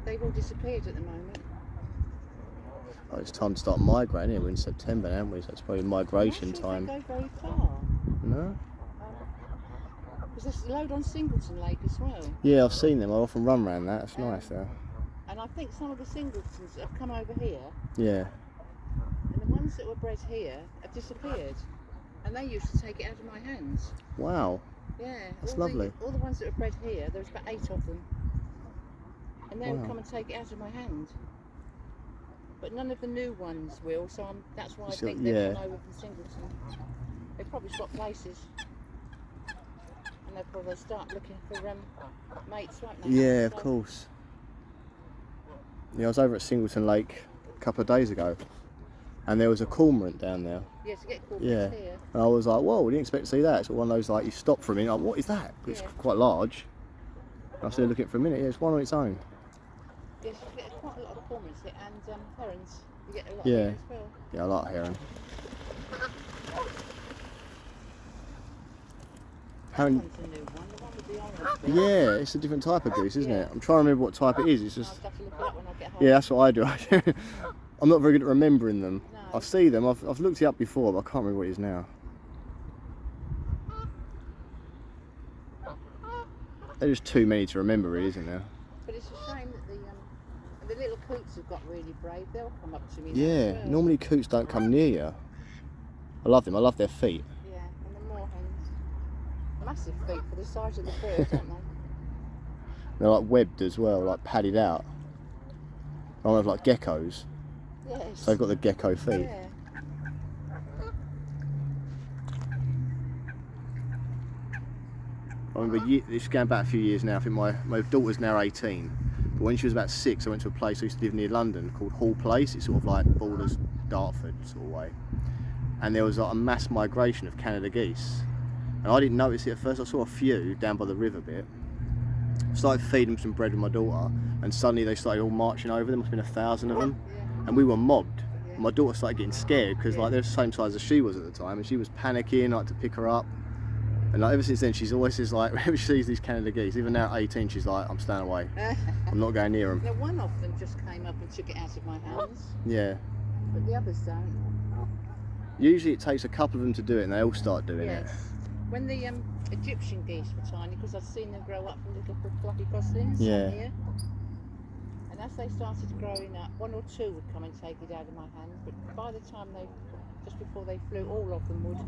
They've all disappeared at the moment. Oh, it's time to start migrating, isn't it? We're in September, aren't we? So it's probably migration time. They don't go very far. No? Because there's a load on Singleton Lake as well. Yeah, I've seen them. I often run around that. It's nice there. And I think some of the Singletons have come over here. Yeah. And the ones that were bred here have disappeared. And they used to take it out of my hands. Wow. Yeah. That's lovely. All the ones that were bred here, there was about 8 of them. And they would come and take it out of my hand. But none of the new ones will, so that's why I think they've come over from Singleton. They've probably swapped places. And they'll probably start looking for mates, won't they? Yeah, of course. Yeah, I was over at Singleton Lake a couple of days ago, and there was a cormorant down there. Yeah, to get cormorants here. And I was like, whoa, we didn't expect to see that. It's one of those, like, you stop for a minute, like, what is that? It's quite large. And I started looking for a minute, yeah, it's one on its own. Yes, you get quite a lot of cormorants here, and herons. You get a lot here as well. Yeah, I like heron. One's a new one, the one with the orange. Yeah, it's a different type of goose, isn't it? I'm trying to remember what type it is. It's just. I'll have to look it up when I get home. Yeah, that's what I do. I'm not very good at remembering them. No. I see them. I've looked it up before, but I can't remember what it is now. There's just too many to remember, really, isn't there? But it's a shame that the little coots have got really brave. They'll come up to me. Yeah, as well. normally coots don't come near you. I love them. I love their feet. Yeah, and the moorhens. Massive feet for the size of the bird, aren't they? They're like webbed as well, like padded out. I have like geckos. Yes. So they've got the gecko feet. Yeah. I remember, it's going back a few years now. I think my daughter's now 18. But when she was about 6, I went to a place I used to live near London called Hall Place. It's sort of like borders Dartford sort of way. And there was like a mass migration of Canada geese. And I didn't notice it at first. I saw a few down by the river bit. Started feeding them some bread with my daughter, and suddenly they started all marching over. There must have been 1,000 of them. And we were mobbed. And my daughter started getting scared because like they're the same size as she was at the time, and she was panicking. I had to pick her up. And like ever since then, she's always just like, whenever she sees these Canada geese, even now at 18, she's like, I'm staying away. I'm not going near them. Now one of them just came up and took it out of my hands. Yeah. But the others don't. Usually it takes a couple of them to do it, and they all start doing it. When the Egyptian geese were tiny, because I'd seen them grow up from little fluffy goslings here. And as they started growing up, 1 or 2 would come and take it out of my hand. But by the time just before they flew, all of them would.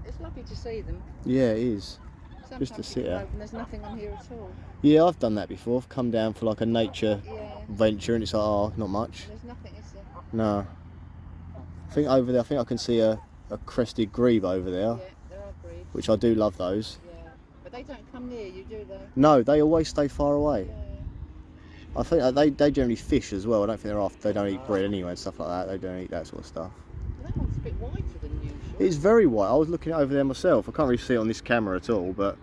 It's lovely to see them. Yeah, it is. Sometimes just to sit out. And there's nothing on here at all. Yeah, I've done that before. I've come down for like a nature venture, and it's like, oh, not much. There's nothing, is there? No. I think over there, I think I can see a crested grebe over there. Yeah, there are grebes. Which I do love those. Yeah, but they don't come near you, do they? No, they always stay far away. Yeah. I think they generally fish as well. I don't think they don't eat bread anyway and stuff like that. They don't eat that sort of stuff. Well, that one's It's very white. I was looking over there myself. I can't really see it on this camera at all, but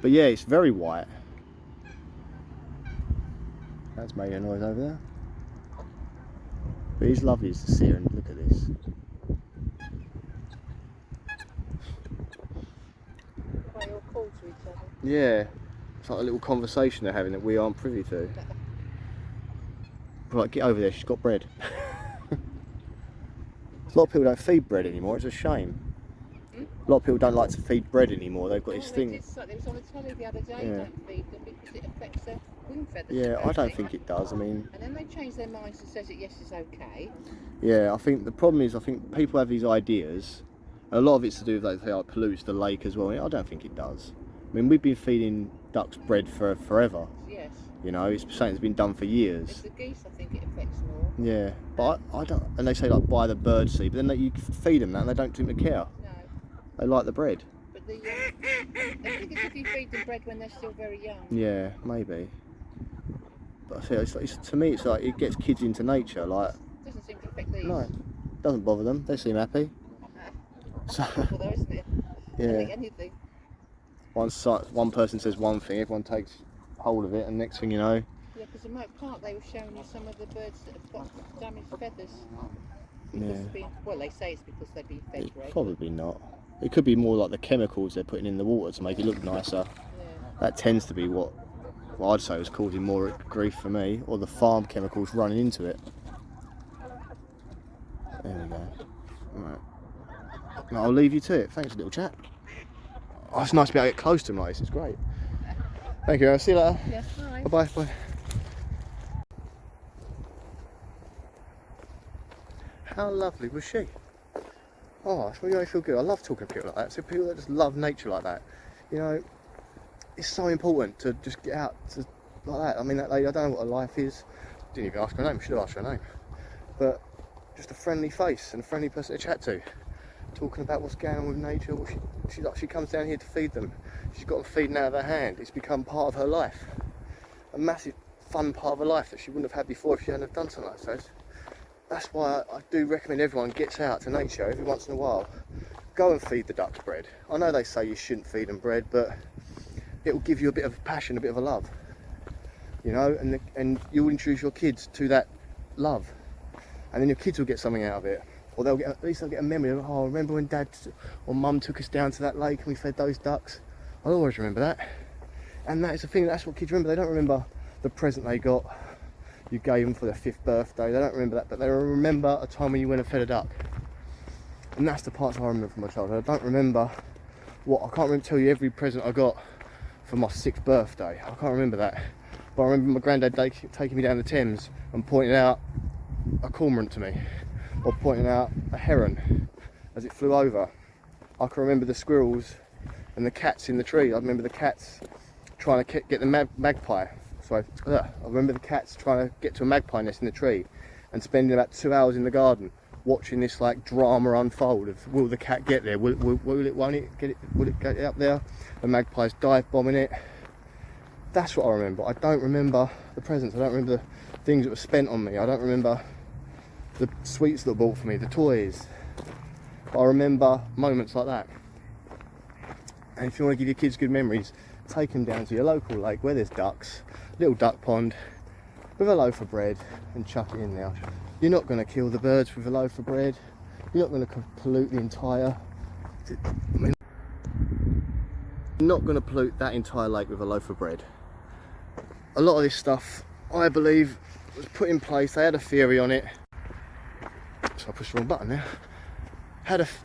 yeah, it's very white. That's making a noise over there. But it's lovely to see her, and look at this. They all call to each other. Yeah, it's like a little conversation they're having that we aren't privy to. Right, get over there, she's got bread. A lot of people don't feed bread anymore, it's a shame. A lot of people don't like to feed bread anymore, they've got this thing. It was on the telly the other day, don't feed them because it affects their wing feathers. Yeah, I don't think it does, I mean... And then they change their minds and says it, yes, it's okay. Yeah, I think the problem is, I think people have these ideas, and a lot of it's to do with, like, it pollutes the lake as well. I don't think it does. I mean, we've been feeding ducks bread for forever. Yes. You know, it's something that's been done for years. It's the geese, I think it affects more. Yeah, but I don't. And they say like buy the bird seed, but then you feed them that, and they don't seem to care. No. They like the bread. But I think it's if you feed them bread when they're still very young. Yeah, maybe. But I say to me, it's like it gets kids into nature. Like It doesn't seem to affect these. no, doesn't bother them. They seem happy. So Well, though, isn't it? I yeah, think anything. one person says one thing, everyone takes hold of it, and next thing you know. Yeah, because in Moat Park they were showing you some of the birds that have got damaged feathers. Yeah. Well, they say it's because they've been fed bread. Probably not. It could be more like the chemicals they're putting in the water to make it look nicer. Yeah. That tends to be what I'd say was causing more grief for me, or the farm chemicals running into it. There we go. Right. Now, I'll leave you to it. Thanks, little chap. Oh, it's nice to be able to get close to him like this. It's great. Thank you. I'll see you later. Yeah, bye. Bye-bye. Bye. How lovely was she? Oh, it's really feel good. I love talking to people like that. So people that just love nature like that. You know, it's so important to just get out to like that. I mean, that lady, I don't know what her life is. Didn't even ask her name. Should have asked her name. But just a friendly face and a friendly person to chat to. Talking about what's going on with nature. What she comes down here to feed them. She's got them feeding out of her hand. It's become part of her life. A massive fun part of her life that she wouldn't have had before if she hadn't have done something like that. That's why I do recommend everyone gets out to nature every once in a while. Go and feed the ducks bread. I know they say you shouldn't feed them bread, but it will give you a bit of passion, a bit of a love. You know, and you'll introduce your kids to that love. And then your kids will get something out of it. Or at least they'll get a memory of, oh, remember when Dad or Mum took us down to that lake and we fed those ducks? I'll always remember that. And that is the thing, that's what kids remember. They don't remember the present they got, you gave them for their 5th birthday. They don't remember that, but they remember a time when you went and fed a duck. And that's the parts I remember from my childhood. I don't remember I can't tell you every present I got for my 6th birthday. I can't remember that. But I remember my granddad taking me down the Thames and pointing out a cormorant to me, or pointing out a heron as it flew over. I can remember the squirrels and the cats in the tree. I remember the cats trying to get the magpie. So I remember the cats trying to get to a magpie nest in the tree and spending about 2 hours in the garden watching this like drama unfold of will the cat get there, will it, won't it get it, will it get up there, the magpie's dive bombing it. That's what I remember. I don't remember the presents. I don't remember the things that were spent on me. I don't remember the sweets that were bought for me, the toys. But I remember moments like that. And if you want to give your kids good memories, take them down to your local lake where there's ducks, little duck pond, with a loaf of bread and chuck it in there. You're not going to kill the birds with a loaf of bread. You're not going to pollute the entire... you're not going to pollute that entire lake with a loaf of bread. A lot of this stuff, I believe, was put in place. They had a theory on it. So I pushed the wrong button now.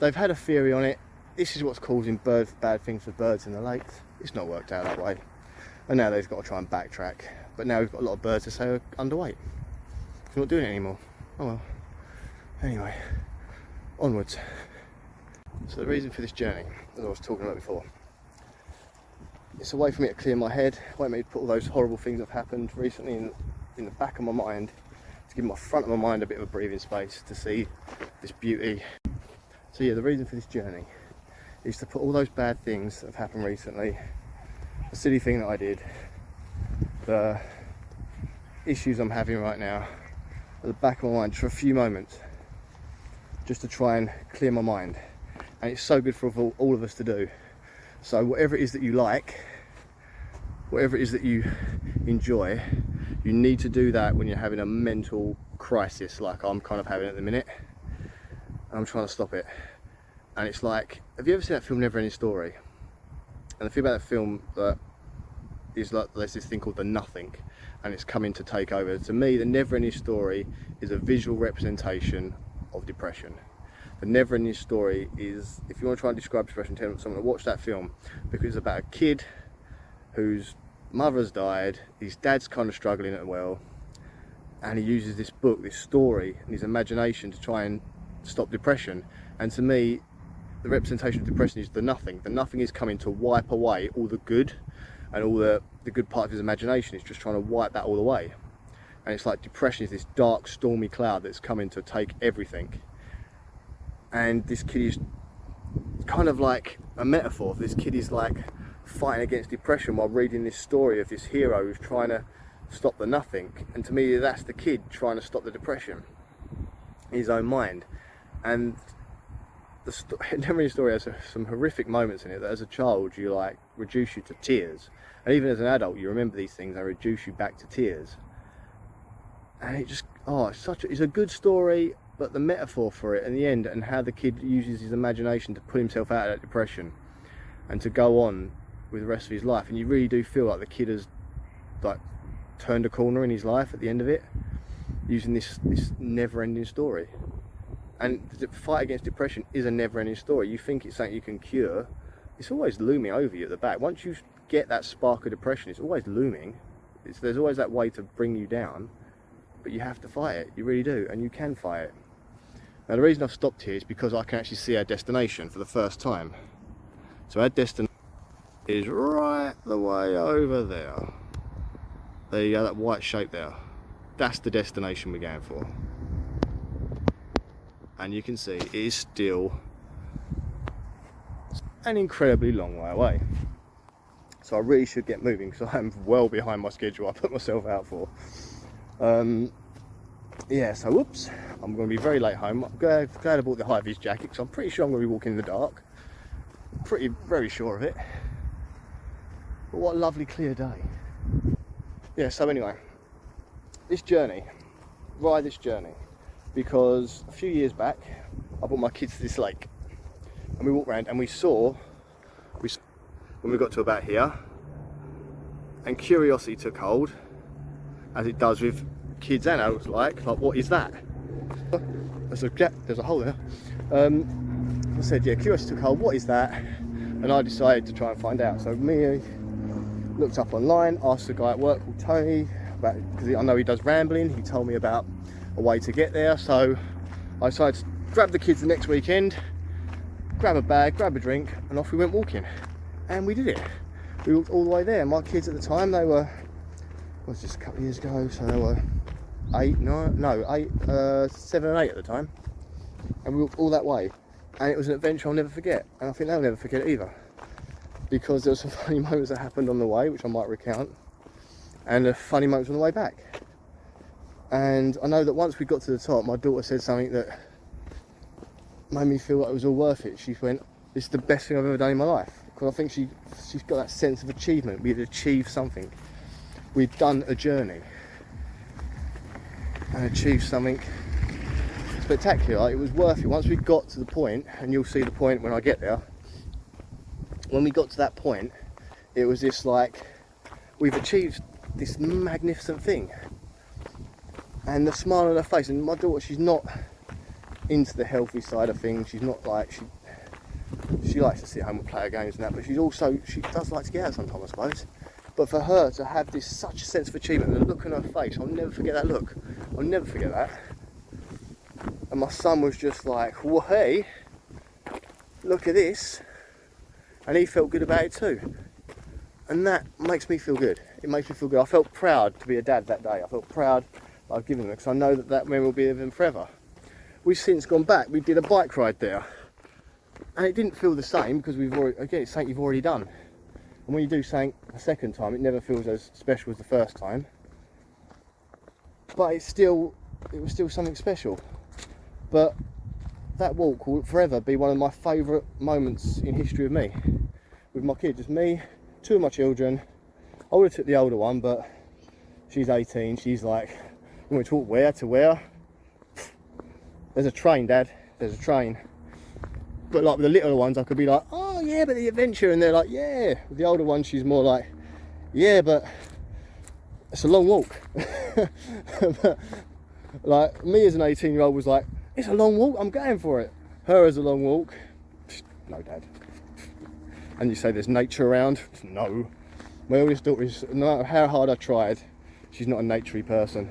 They've had a theory on it. This is what's causing bad things for birds in the lakes. It's not worked out that way. And now they've got to try and backtrack. But now we've got a lot of birds that say are underweight. We're not doing it anymore. Oh well. Anyway, onwards. So the reason for this journey, as I was talking about before, it's a way for me to clear my head, a way for me to put all those horrible things that have happened recently in the back of my mind, to give my front of my mind a bit of a breathing space to see this beauty. So yeah, the reason for this journey is to put all those bad things that have happened recently, the silly thing that I did, the issues I'm having right now, at the back of my mind for a few moments, just to try and clear my mind. and it's so good for all of us to do. So whatever it is that you like, whatever it is that you enjoy, you need to do that when you're having a mental crisis like I'm kind of having at the minute. I'm trying to stop it. And it's like, have you ever seen that film Never Ending Story? And the thing about that film that is like, there's this thing called the nothing, and it's coming to take over. To me, the Never Ending Story is a visual representation of depression. The Never Ending Story is, if you want to try and describe depression, tell someone to watch that film, because it's about a kid whose mother has died, his dad's kind of struggling as well, and he uses this book, this story, and his imagination to try and stop depression. And to me, the representation of depression is the nothing. The nothing is coming to wipe away all the good, and all the good part of his imagination is just trying to wipe that all away. And it's like depression is this dark, stormy cloud that's coming to take everything. And this kid is kind of like a metaphor. This kid is like fighting against depression while reading this story of this hero who's trying to stop the nothing. And to me, that's the kid trying to stop the depression in his own mind. And the Never Ending Story has some horrific moments in it that as a child you like reduce you to tears, and even as an adult you remember these things and reduce you back to tears. And it just, oh, it's a good story, but the metaphor for it in the end, and how the kid uses his imagination to pull himself out of that depression and to go on with the rest of his life, and you really do feel like the kid has like turned a corner in his life at the end of it, using this never-ending story. And the fight against depression is a never-ending story. You think it's something you can cure, it's always looming over you at the back. Once you get that spark of depression, it's always looming. There's always that way to bring you down, but you have to fight it. You really do, and you can fight it. Now the reason I've stopped here is because I can actually see our destination for the first time. So our destination is right the way over there. There you go, that white shape there. That's the destination we're going for. And you can see it is still an incredibly long way away. So I really should get moving because I'm well behind my schedule I put myself out for. Yeah, so whoops, I'm going to be very late home. I'm glad I bought the high-vis jacket because I'm pretty sure I'm going to be walking in the dark. Very sure of it. But what a lovely clear day. Yeah, so anyway, this journey, because a few years back I brought my kids to this lake and we walked around and we saw when we got to about here, and curiosity took hold, as it does with kids and adults, like what is that? There's a hole there. I said, yeah, curiosity took hold, what is that? And I decided to try and find out. So me looked up online, asked a guy at work called Tony about, because I know he does rambling, he told me about a way to get there. So I decided to grab the kids the next weekend, grab a bag, grab a drink, and off we went walking. And we did it. We walked all the way there. My kids at the time, they were, was just a couple of years ago, so they were 7 and 8 at the time. And we walked all that way. And it was an adventure I'll never forget. And I think they'll never forget it either. Because there were some funny moments that happened on the way, which I might recount, and the funny moments on the way back. And I know that once we got to the top, my daughter said something that made me feel like it was all worth it. She went, "This is the best thing I've ever done in my life." Because I think she's got that sense of achievement. We had achieved something. We'd done a journey and achieved something spectacular. Like, it was worth it. Once we got to the point, and you'll see the point when I get there, when we got to that point, it was just like, we've achieved this magnificent thing. And the smile on her face, and my daughter, she's not into the healthy side of things. She's not like, she likes to sit home and play her games and that, but she does like to get out sometimes, I suppose. But for her to have such a sense of achievement, the look on her face, I'll never forget that look. I'll never forget that. And my son was just like, well, hey, look at this. And he felt good about it too. And that makes me feel good. It makes me feel good. I felt proud to be a dad that day. I felt proud that I've given them, because I know that memory will be with them forever. We've since gone back. We did a bike ride there. And it didn't feel the same, because it's something you've already done. And when you do something a second time, it never feels as special as the first time. But it was still something special. But that walk will forever be one of my favourite moments in history of me. With my kids, just me, 2 of my children. I would have took the older one, but she's 18. She's like, you want to talk where to where? There's a train, Dad. There's a train. But like with the little ones, I could be like, oh yeah, but the adventure, and they're like, yeah. With the older one, she's more like, yeah, but it's a long walk. But, like me as an 18-year-old was like, it's a long walk, I'm going for it. Her as a long walk, no, Dad. And you say there's nature around? No. My oldest daughter is, no matter how hard I tried, she's not a naturey person.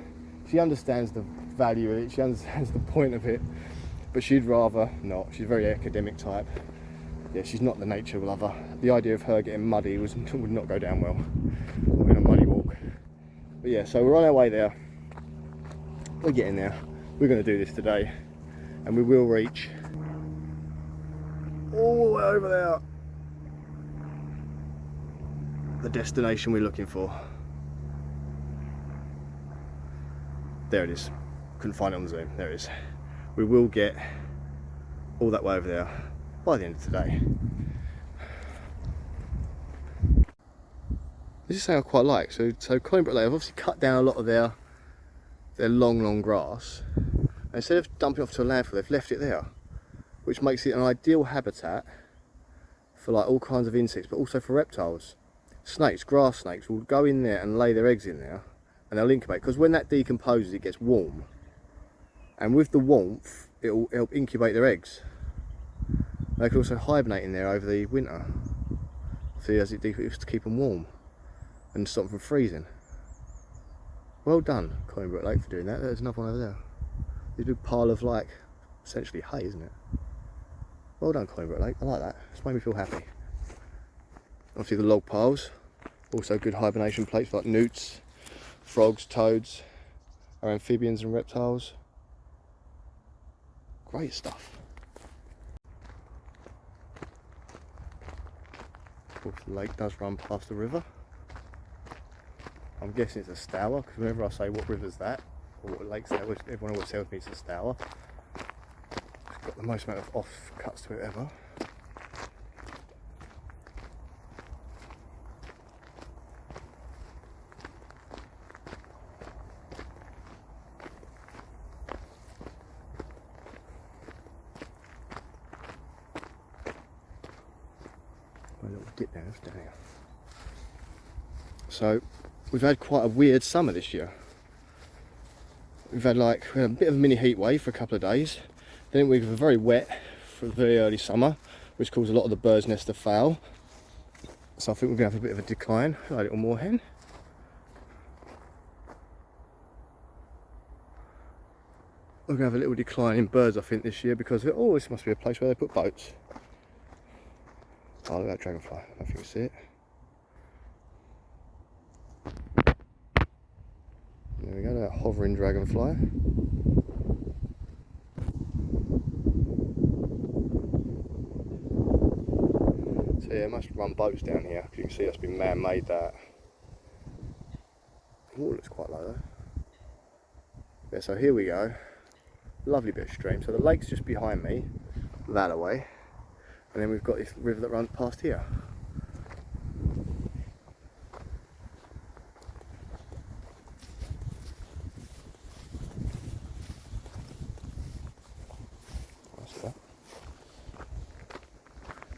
She understands the value of it, she understands the point of it, but she'd rather not. She's a very academic type. Yeah, she's not the nature lover. The idea of her getting muddy would not go down well in a muddy walk. But yeah, so we're on our way there. We're getting there. We're going to do this today, and we will reach all the way over there, the destination we're looking for. There it is. Couldn't find it on the zoom. There it is. We will get all that way over there by the end of today. This is something I quite like. So Colin Brook, they've obviously cut down a lot of their long grass. And instead of dumping off to a landfill, they've left it there, which makes it an ideal habitat for like all kinds of insects, but also for reptiles. Snakes, grass snakes, will go in there and lay their eggs in there, and they'll incubate, because when that decomposes it gets warm, and with the warmth it will help incubate their eggs. They can also hibernate in there over the winter, so as it decomposes, to keep them warm and stop them from freezing. Well done, Colin Brook Lake, for doing that. There's another one over there. This big pile of like essentially hay, isn't it? Well done, Colin Brook Lake. I like that. It's made me feel happy. Obviously the log piles, also good hibernation places like newts, frogs, toads, our amphibians and reptiles. Great stuff. Of course the lake does run past the river. I'm guessing it's a Stour, because whenever I say what river's that, or what lake's that, everyone always tells me it's a Stour. It's got the most amount of off cuts to it ever. A little dip down here. So we've had quite a weird summer this year. We had a bit of a mini heat wave for a couple of days. Then we were very wet for the very early summer, which caused a lot of the birds' nests to fail. So I think we're going to have a bit of a decline. A little moorhen. We're going to have a little decline in birds, I think, this year, because this must be a place where they put boats. Oh, look at that dragonfly. I don't think you see it. There we go, that hovering dragonfly. So yeah, it must run boats down here, because you can see that's been man-made, that. The water looks quite low though. Yeah, so here we go. Lovely bit of stream. So the lake's just behind me, that away. And then we've got this river that runs past here.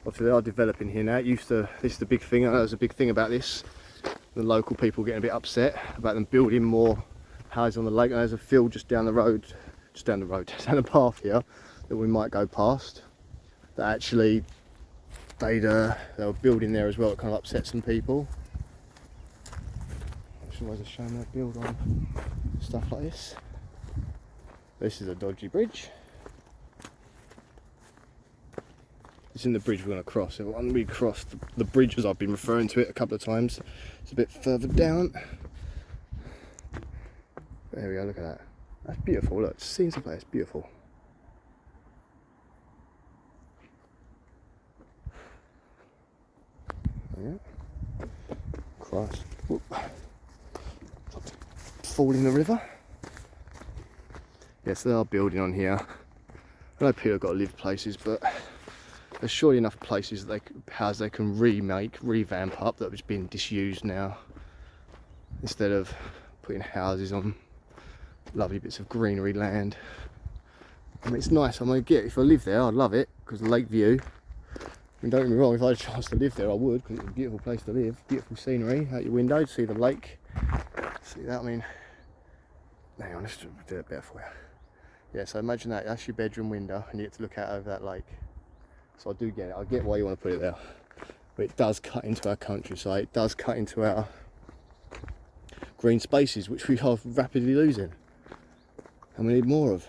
Obviously they are developing here now. This is the big thing. I know there's a big thing about this. The local people getting a bit upset about them building more houses on the lake. And there's a field just down the path here that we might go past. That actually they were building there as well. It kind of upset some people. I'm sure there's a shame they build on stuff like this. This is a dodgy bridge. It's in the bridge we're going to cross. So when we cross the bridge, as I've been referring to it a couple of times, it's a bit further down. There we go, look at that. That's beautiful, look, scenes of place, beautiful. Yeah. Cross. Whoop. Fall in the river. Yes, they are building on here. I know people have got to live places, but there's surely enough places that they can remake, revamp up that was being disused now, instead of putting houses on lovely bits of greenery land. I mean, it's nice. I mean, if I lived there, I'd love it because the lake view. I mean, don't get me wrong, if I had a chance to live there, I would, because it's a beautiful place to live. Beautiful scenery out your window, see the lake. See that? I mean, hang on, let's do it better for you. Yeah, so imagine that's your bedroom window, and you get to look out over that lake. So I do get it. I get why you want to put it there, but it does cut into our countryside. It does cut into our green spaces, which we are rapidly losing, and we need more of.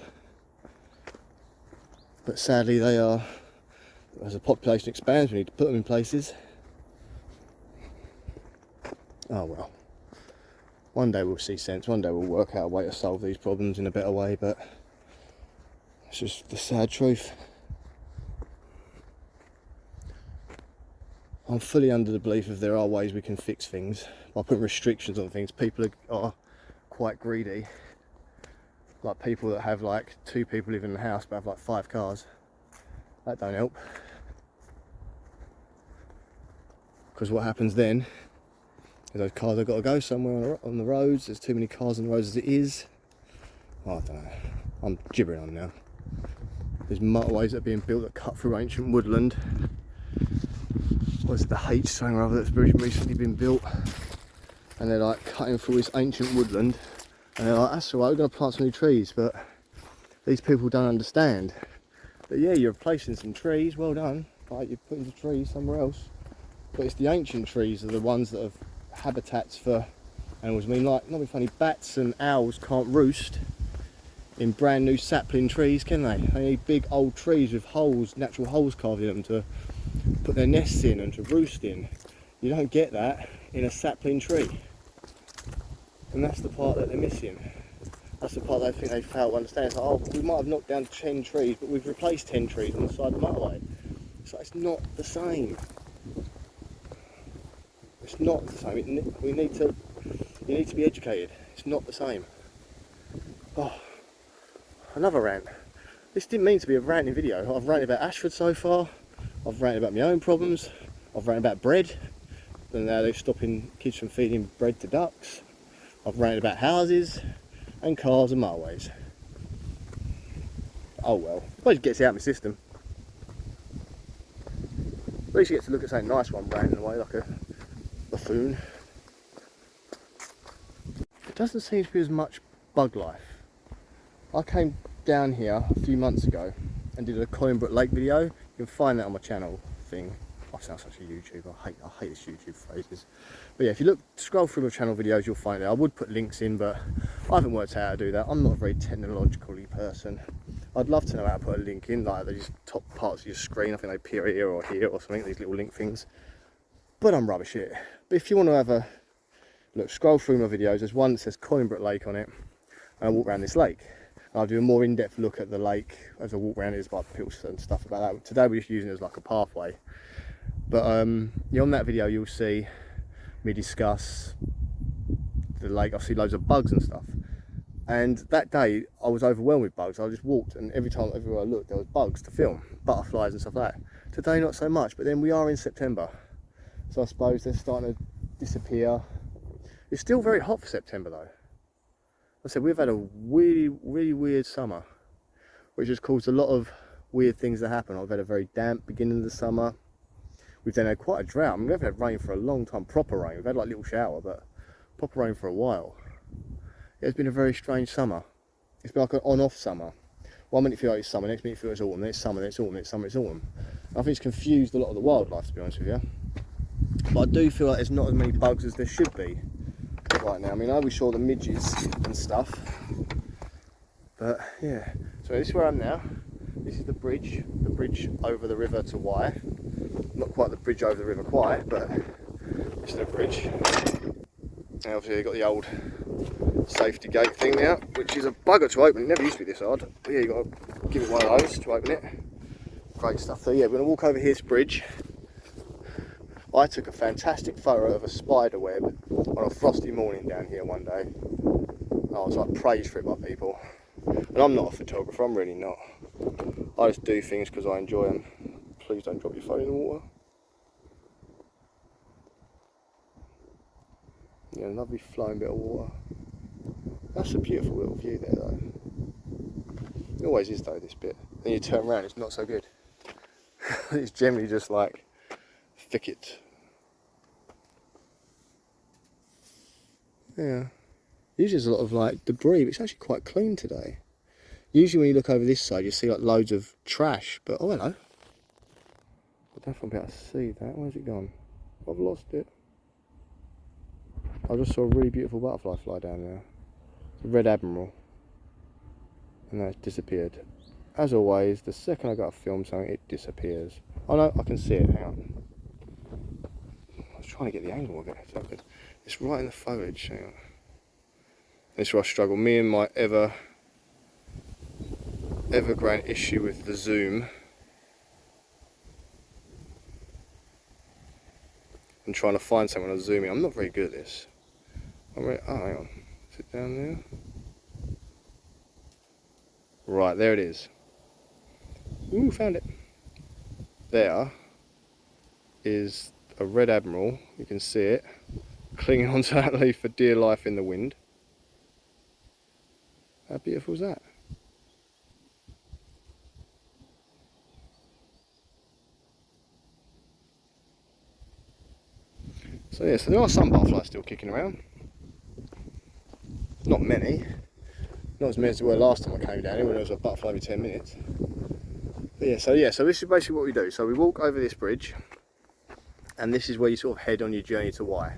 But sadly, they are. As the population expands, we need to put them in places. Oh well. One day we'll see sense. One day we'll work out a way to solve these problems in a better way. But it's just the sad truth. I'm fully under the belief if there are ways we can fix things by putting restrictions on things. People are quite greedy. Like people that have like 2 people living in the house but have like 5 cars. That don't help. Because what happens then is those cars have got to go somewhere on the roads. There's too many cars on the roads as it is. Oh, I don't know. I'm gibbering on now. There's motorways that are being built that cut through ancient woodland. What's the H something or other that's very recently been built, and they're like cutting through this ancient woodland, and they're like, that's alright, we're going to plant some new trees. But these people don't understand that, yeah, you're replacing some trees, well done, like you're putting the trees somewhere else, but it's the ancient trees are the ones that have habitats for animals. I mean, like, not be funny, bats and owls can't roost in brand new sapling trees, can they? They need big old trees with holes, natural holes carved in them to put their nests in and to roost in. You don't get that in a sapling tree, and that's the part that they're missing. That's the part that I think they fail to understand. It's like, oh, we might have knocked down 10 trees, but we've replaced 10 trees on the side of the motorway. It's like, it's not the same. It's not the same. You need to be educated. It's not the same. Oh, another rant. This didn't mean to be a ranting video. I've ranted about Ashford so far. I've ranted about my own problems. I've ranted about bread, and now they're stopping kids from feeding bread to ducks. I've ranted about houses and cars and motorways. Oh well, at least it gets it out of my system. At least you get to look at something nice while I'm ranting away like a buffoon. It doesn't seem to be as much bug life. I came down here a few months ago and did a Colin Brook Lake video. You can find that on my channel thing. I sound such a YouTuber. I hate this YouTube phrases. But yeah, if you scroll through my channel videos, you'll find it. I would put links in, but I haven't worked out how to do that. I'm not a very technologically person. I'd love to know how to put a link in, like these top parts of your screen. I think they appear here or something, these little link things. But I'm rubbish at it. But if you want to have a look, scroll through my videos. There's one that says Colin Brook Lake on it, and I walk around this lake. I'll do a more in-depth look at the lake as I walk around. There's like pills and stuff about that. Today we're just using it as like a pathway. But yeah, on that video you'll see me discuss the lake. I see loads of bugs and stuff. And that day I was overwhelmed with bugs. I just walked, and everywhere I looked there was bugs to film, butterflies and stuff like that. Today not so much, but then we are in September, so I suppose they're starting to disappear. It's still very hot for September though. I said we've had a really weird summer, which has caused a lot of weird things to happen. I've had a very damp beginning of the summer. We've then had quite a drought. I mean, we haven't had rain for a long time, proper rain. We've had like a little shower, but proper rain for a while. It's been a very strange summer. It's been like an on-off summer. One minute you feel like it's summer, next minute you feel it's autumn, then it's summer, then it's autumn, then it's summer, it's autumn. I think it's confused a lot of the wildlife, to be honest with you. But I do feel like there's not as many bugs as there should be right now. I mean, I always saw the midges and stuff. But yeah, so this is where I'm now. This is the bridge over the river to Wye. Not quite the bridge over the river Kwai, but this is the bridge. And obviously they've got the old safety gate thing now, which is a bugger to open. It never used to be this hard. But yeah, you've got to give it one of those to open it. Great stuff. So yeah, we're going to walk over here to the bridge. I took a fantastic photo of a spider web on a frosty morning down here one day. I was like praised for it by people. And I'm not a photographer, I'm really not. I just do things because I enjoy them. Please don't drop your phone in the water. Yeah, lovely flowing bit of water. That's a beautiful little view there though. It always is though, this bit. Then you turn around, it's not so good. It's generally just like thicket. Yeah. Usually there's a lot of like debris, but it's actually quite clean today. Usually when you look over this side, you see like loads of trash, but oh hello. I don't know if I'll be able to see that. Where's it gone? I've lost it. I just saw a really beautiful butterfly fly down there. It's a red admiral. And now it's disappeared. As always, the second I got to film something, it disappears. Oh no, I can see it, hang on. I was trying to get the angle of it. It's right in the foliage, hang on. This is where I struggle. Me and my evergreen issue with the zoom. And trying to find something when I zoom in. I'm not very good at this. Oh, hang on. Is it down there? Right, there it is. Ooh, found it. There is a red admiral. You can see it clinging onto that leaf for dear life in the wind. How beautiful is that? So yeah, so there are some butterflies still kicking around. Not many. Not as many as there were last time I came down here when there was a butterfly every 10 minutes. But yeah, so this is basically what we do. So we walk over this bridge, and this is where you sort of head on your journey to Wye.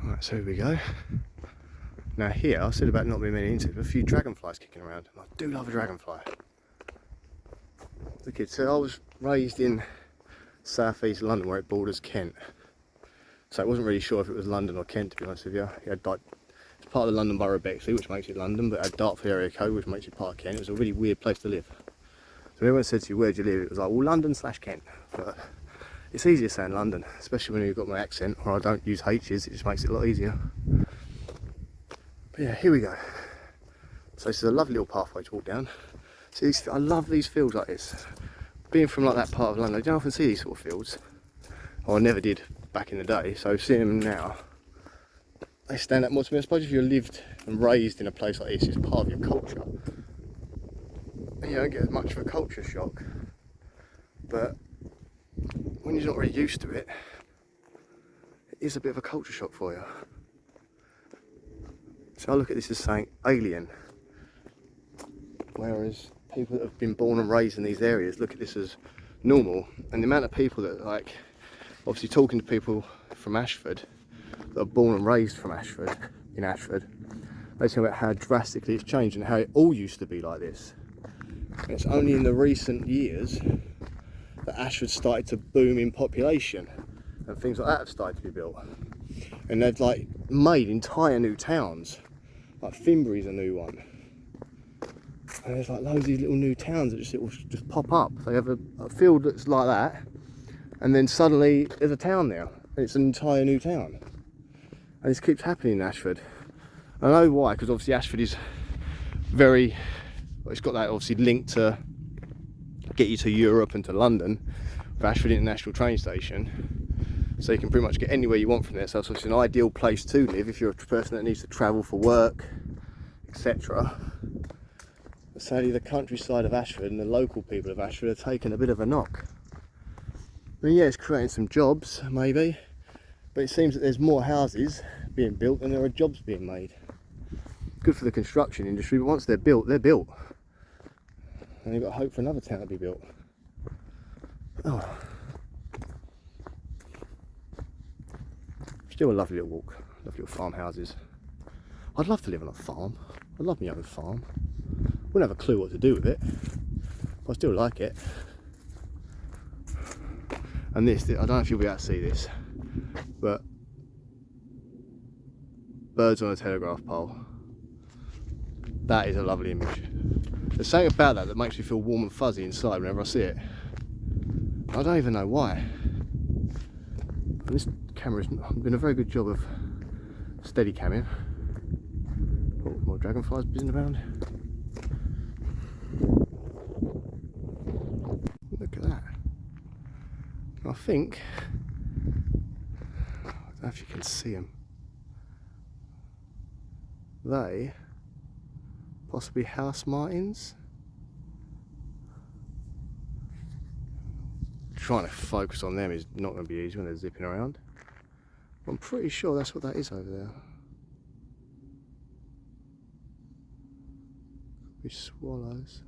Right, so here we go. Now here, I said about not being many insects, but a few dragonflies kicking around. I do love a dragonfly. As a kid, so I was raised in southeast London where it borders Kent. So I wasn't really sure if it was London or Kent, to be honest with you. It had like, it's part of the London Borough of Bexley, which makes it London, but it had Dartford area code, which makes it part of Kent. It was a really weird place to live. So everyone said to you, where do you live? It was like, well, London/Kent. But it's easier saying London, especially when you've got my accent, or I don't use H's, it just makes it a lot easier. But yeah, here we go. So this is a lovely little pathway to walk down. See, I love these fields like this. Being from like that part of London, I don't often see these sort of fields. Or I never did back in the day, so seeing them now, they stand out more to me. I suppose if you're lived and raised in a place like this, it's part of your culture. And you don't get as much of a culture shock. But when you're not really used to it, it is a bit of a culture shock for you. So I look at this as saying alien. Whereas people that have been born and raised in these areas look at this as normal. And the amount of people that, like, obviously talking to people from Ashford that are born and raised from Ashford, in Ashford, they talk about how drastically it's changed and how it all used to be like this. And it's only in the recent years that Ashford started to boom in population and things like that have started to be built. And they've like made entire new towns. Like Finbury's a new one. And there's like loads of these little new towns that just pop up. They have a field that's like that, and then suddenly there's a town there. And it's an entire new town. And this keeps happening in Ashford. I know why, because obviously Ashford is very, well, it's got that obviously link to get you to Europe and to London with Ashford International train station. So you can pretty much get anywhere you want from there. So it's an ideal place to live if you're a person that needs to travel for work, etc. But sadly the countryside of Ashford and the local people of Ashford are taking a bit of a knock. I mean, yeah, it's creating some jobs, maybe, but it seems that there's more houses being built than there are jobs being made. Good for the construction industry, but once they're built, they're built. And you've got to hope for another town to be built. Oh. Still a lovely little walk, lovely little farmhouses. I'd love to live on a farm. I'd love my own farm. Wouldn't have a clue what to do with it, but I still like it. And this, I don't know if you'll be able to see this, but birds on a telegraph pole. That is a lovely image. There's something about that that makes me feel warm and fuzzy inside whenever I see it. I don't even know why. And this camera's been a very good job of steady camming. Oh, more dragonflies buzzing around. Look at that. I think, I don't know if you can see them. They possibly house martins. Trying to focus on them is not going to be easy when they're zipping around. I'm pretty sure that's what that is over there. Could be swallows.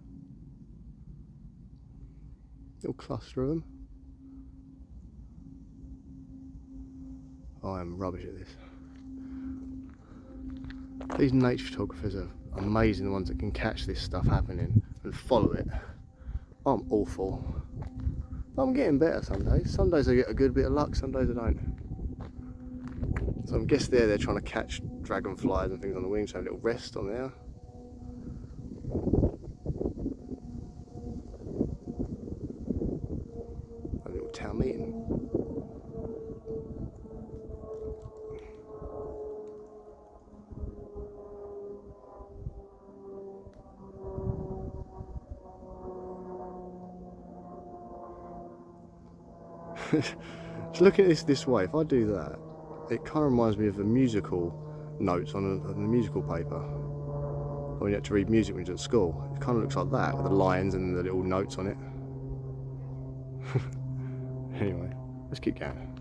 Little cluster of them. I am rubbish at this. These nature photographers are amazing, the ones that can catch this stuff happening and follow it. I'm awful. But I'm getting better some days. Some days I get a good bit of luck, some days I don't. So I guess they're trying to catch dragonflies and things on the wings, so a little rest on there. A little town meeting. So looking at this way, if I do that, it kind of reminds me of the musical notes on the musical paper. When you had to read music when you was at school, it kind of looks like that with the lines and the little notes on it. Anyway, let's keep going.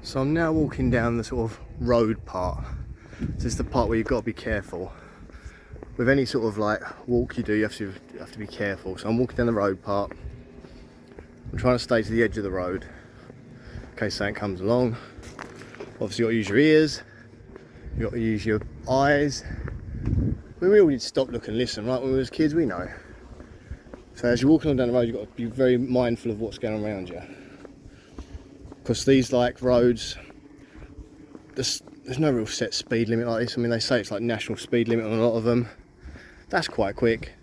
So I'm now walking down the sort of road part. So this is the part where you've got to be careful. With any sort of like walk you do, you have to be careful. So I'm walking down the road part. I'm trying to stay to the edge of the road in case something comes along. Obviously, you've got to use your ears. You've got to use your eyes. We all need to stop, look and listen, right? When we was kids, we know. So as you're walking on down the road, you've got to be very mindful of what's going on around you. Because these like roads, there's no real set speed limit like this. I mean, they say it's like national speed limit on a lot of them. That's quite quick.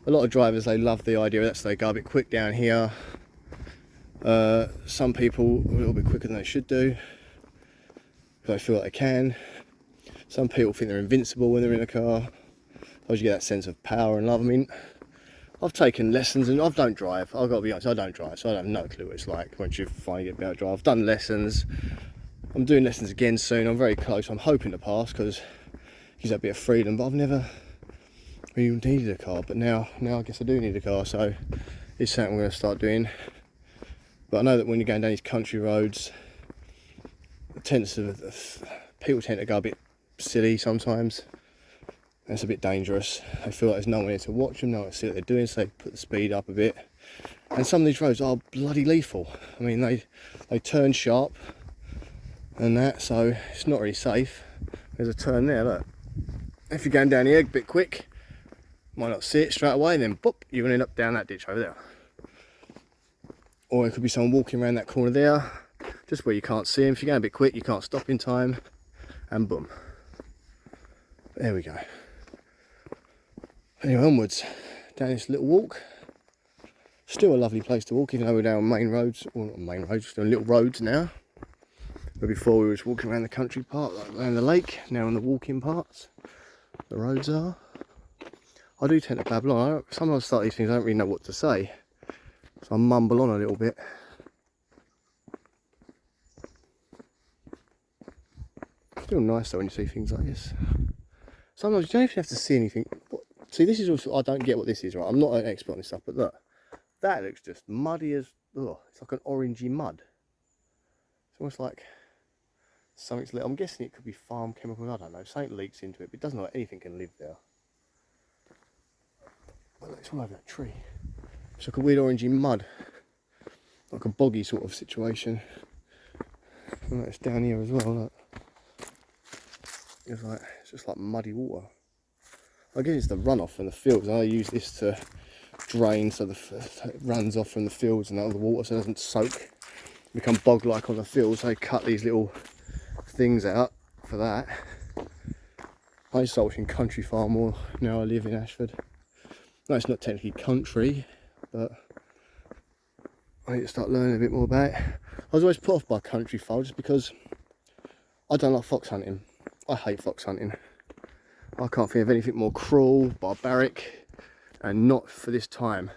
A lot of drivers, they love the idea of that, so they go a bit quick down here. Some people a little bit quicker than they should do, because they feel like they can. Some people think they're invincible when they're in a car. Because you get that sense of power and love. I mean, I've taken lessons and I don't drive. I've got to be honest, I don't drive, so I have no clue what it's like once you finally get able to drive. I've done lessons. I'm doing lessons again soon. I'm very close. I'm hoping to pass because it gives that bit of freedom. But I've never really needed a car. But now I guess I do need a car. So it's something I'm going to start doing. But I know that when you're going down these country roads, people tend to go a bit silly sometimes. It's a bit dangerous. They feel like there's no one here to watch them, no one to see what they're doing, so they put the speed up a bit. And some of these roads are bloody lethal. I mean, they turn sharp and that, so it's not really safe. There's a turn there, look. If you're going down here a bit quick, might not see it straight away, and then boop, you're going to end up down that ditch over there. Or it could be someone walking around that corner there, just where you can't see them. If you're going a bit quick, you can't stop in time, and boom. There we go. Anyway, onwards, down this little walk. Still a lovely place to walk, even though we're down main roads, well not main roads, just doing little roads now. But before we were just walking around the country part, like around the lake, now on the walking parts, the roads are. I do tend to babble on. Sometimes I start these things, I don't really know what to say. So I mumble on a little bit. Still nice though when you see things like this. Sometimes you don't even have to see anything. See, this is also, I don't get what this is, right? I'm not an expert on this stuff, but look, that looks just muddy as, ugh, it's like an orangey mud. It's almost like something's lit. I'm guessing it could be farm chemicals, I don't know, something leaks into it, but it doesn't look like anything can live there. But look, it's all over that tree. It's like a weird orangey mud, like a boggy sort of situation. And it's down here as well, look. It's just like muddy water. I guess it's the runoff from the fields. I use this to drain so it runs off from the fields and out of the water so it doesn't soak, become bog-like on the fields. So they cut these little things out for that. I used to start watching Country Farm more. Now I live in Ashford. No, it's not technically country, but I need to start learning a bit more about it. I was always put off by country fowl just because I don't like fox hunting. I hate fox hunting. I can't think of anything more cruel, barbaric, and not for this time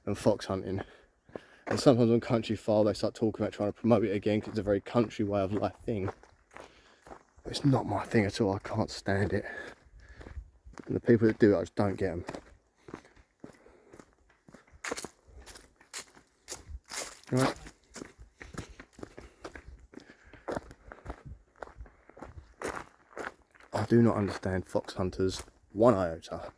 than fox hunting. And sometimes on country fowl they start talking about trying to promote it again because it's a very country way of life thing. But it's not my thing at all. I can't stand it. And the people that do it, I just don't get them. Right. I do not understand fox hunters one iota.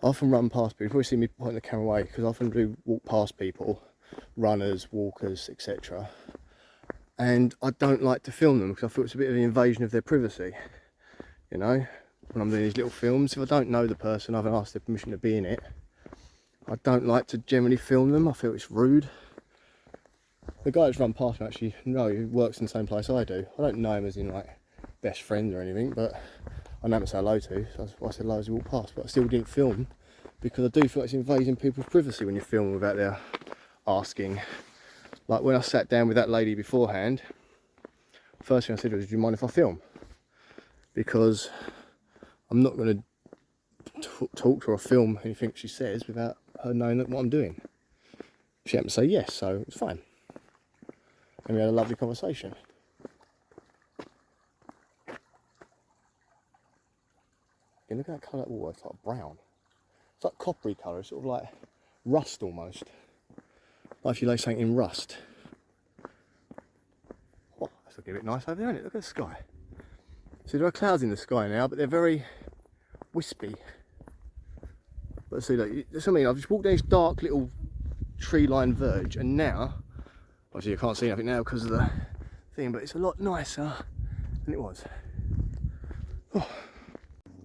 I often run past people. You probably see me pointing the camera away because I often do walk past people, runners, walkers, etc. And I don't like to film them because I feel it's a bit of an invasion of their privacy. You know, when I'm doing these little films, if I don't know the person, I haven't asked their permission to be in it, I don't like to generally film them. I feel it's rude. The guy that's run past me actually, no, he works in the same place I do. I don't know him as in like best friend or anything, but I know him to say hello to, so that's why I said hello as he walked past. But I still didn't film because I do feel like it's invading people's privacy when you're filming without their asking. Like when I sat down with that lady beforehand, first thing I said was, do you mind if I film? Because I'm not going to talk to her or film anything she says without her knowing that what I'm doing. She happened to say yes, so it's fine. And we had a lovely conversation. Yeah, look at that colour of water, it's like brown. It's like coppery colour, sort of like rust almost. Like if you lay something in rust. Oh, that's looking a bit nice over there, isn't it? Look at the sky. So there are clouds in the sky now, but they're very wispy. But see, look, that's what I mean. I've just walked down this dark little tree-lined verge, and now, obviously you can't see nothing now because of the thing, but it's a lot nicer than it was. Oh.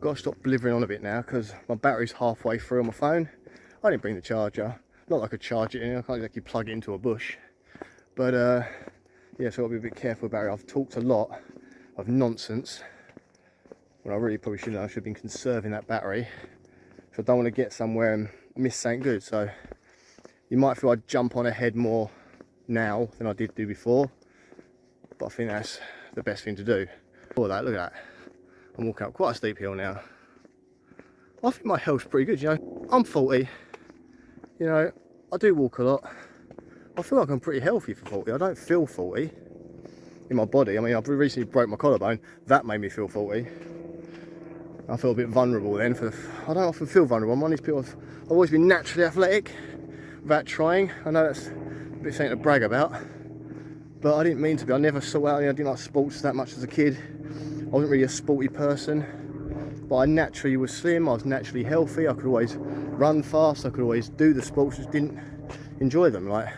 Got to stop blithering on a bit now because my battery's halfway through on my phone. I didn't bring the charger. Not like I could charge it in, I can't exactly plug it into a bush. But yeah, so I'll be a bit careful about it. I've talked a lot of nonsense when I really probably shouldn't. I should have been conserving that battery. So I don't want to get somewhere and miss something good. So you might feel I'd jump on ahead more now than I did do before. But I think that's the best thing to do. Look at that, look at that. I'm walking up quite a steep hill now. I think my health's pretty good, you know. I'm 40. You know, I do walk a lot. I feel like I'm pretty healthy for 40. I don't feel 40 in my body. I mean, I've recently broke my collarbone. That made me feel 40. I feel a bit vulnerable then. I don't often feel vulnerable. I'm one of these people, I've always been naturally athletic without trying. I know that's a bit something to brag about, but I didn't mean to be. I never saw out. I didn't like sports that much as a kid. I wasn't really a sporty person, but I naturally was slim. I was naturally healthy. I could always run fast. I could always do the sports, just didn't enjoy them. Like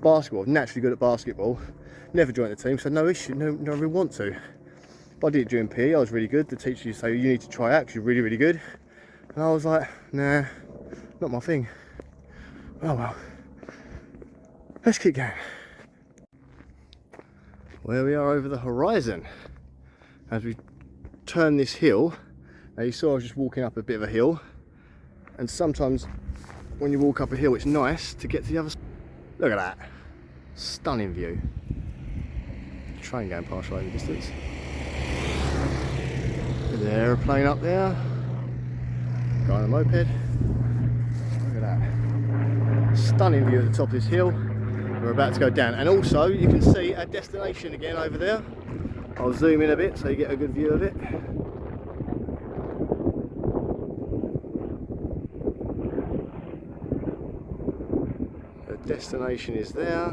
basketball, I was naturally good at basketball. Never joined the team, so no issue, no really want to. But I did it during PE. I was really good. The teacher used to say, you need to try out because you're really, really good. And I was like, nah, not my thing. Oh well, let's keep going. Where we are over the horizon. As we turn this hill, now you saw I was just walking up a bit of a hill, and sometimes when you walk up a hill it's nice to get to the other side. Look at that, stunning view. Train going past right in the distance. There's an aeroplane up there, guy on a moped. Look at that, stunning view at the top of this hill. We're about to go down, and also you can see our destination again over there. I'll zoom in a bit so you get a good view of it. The destination is there.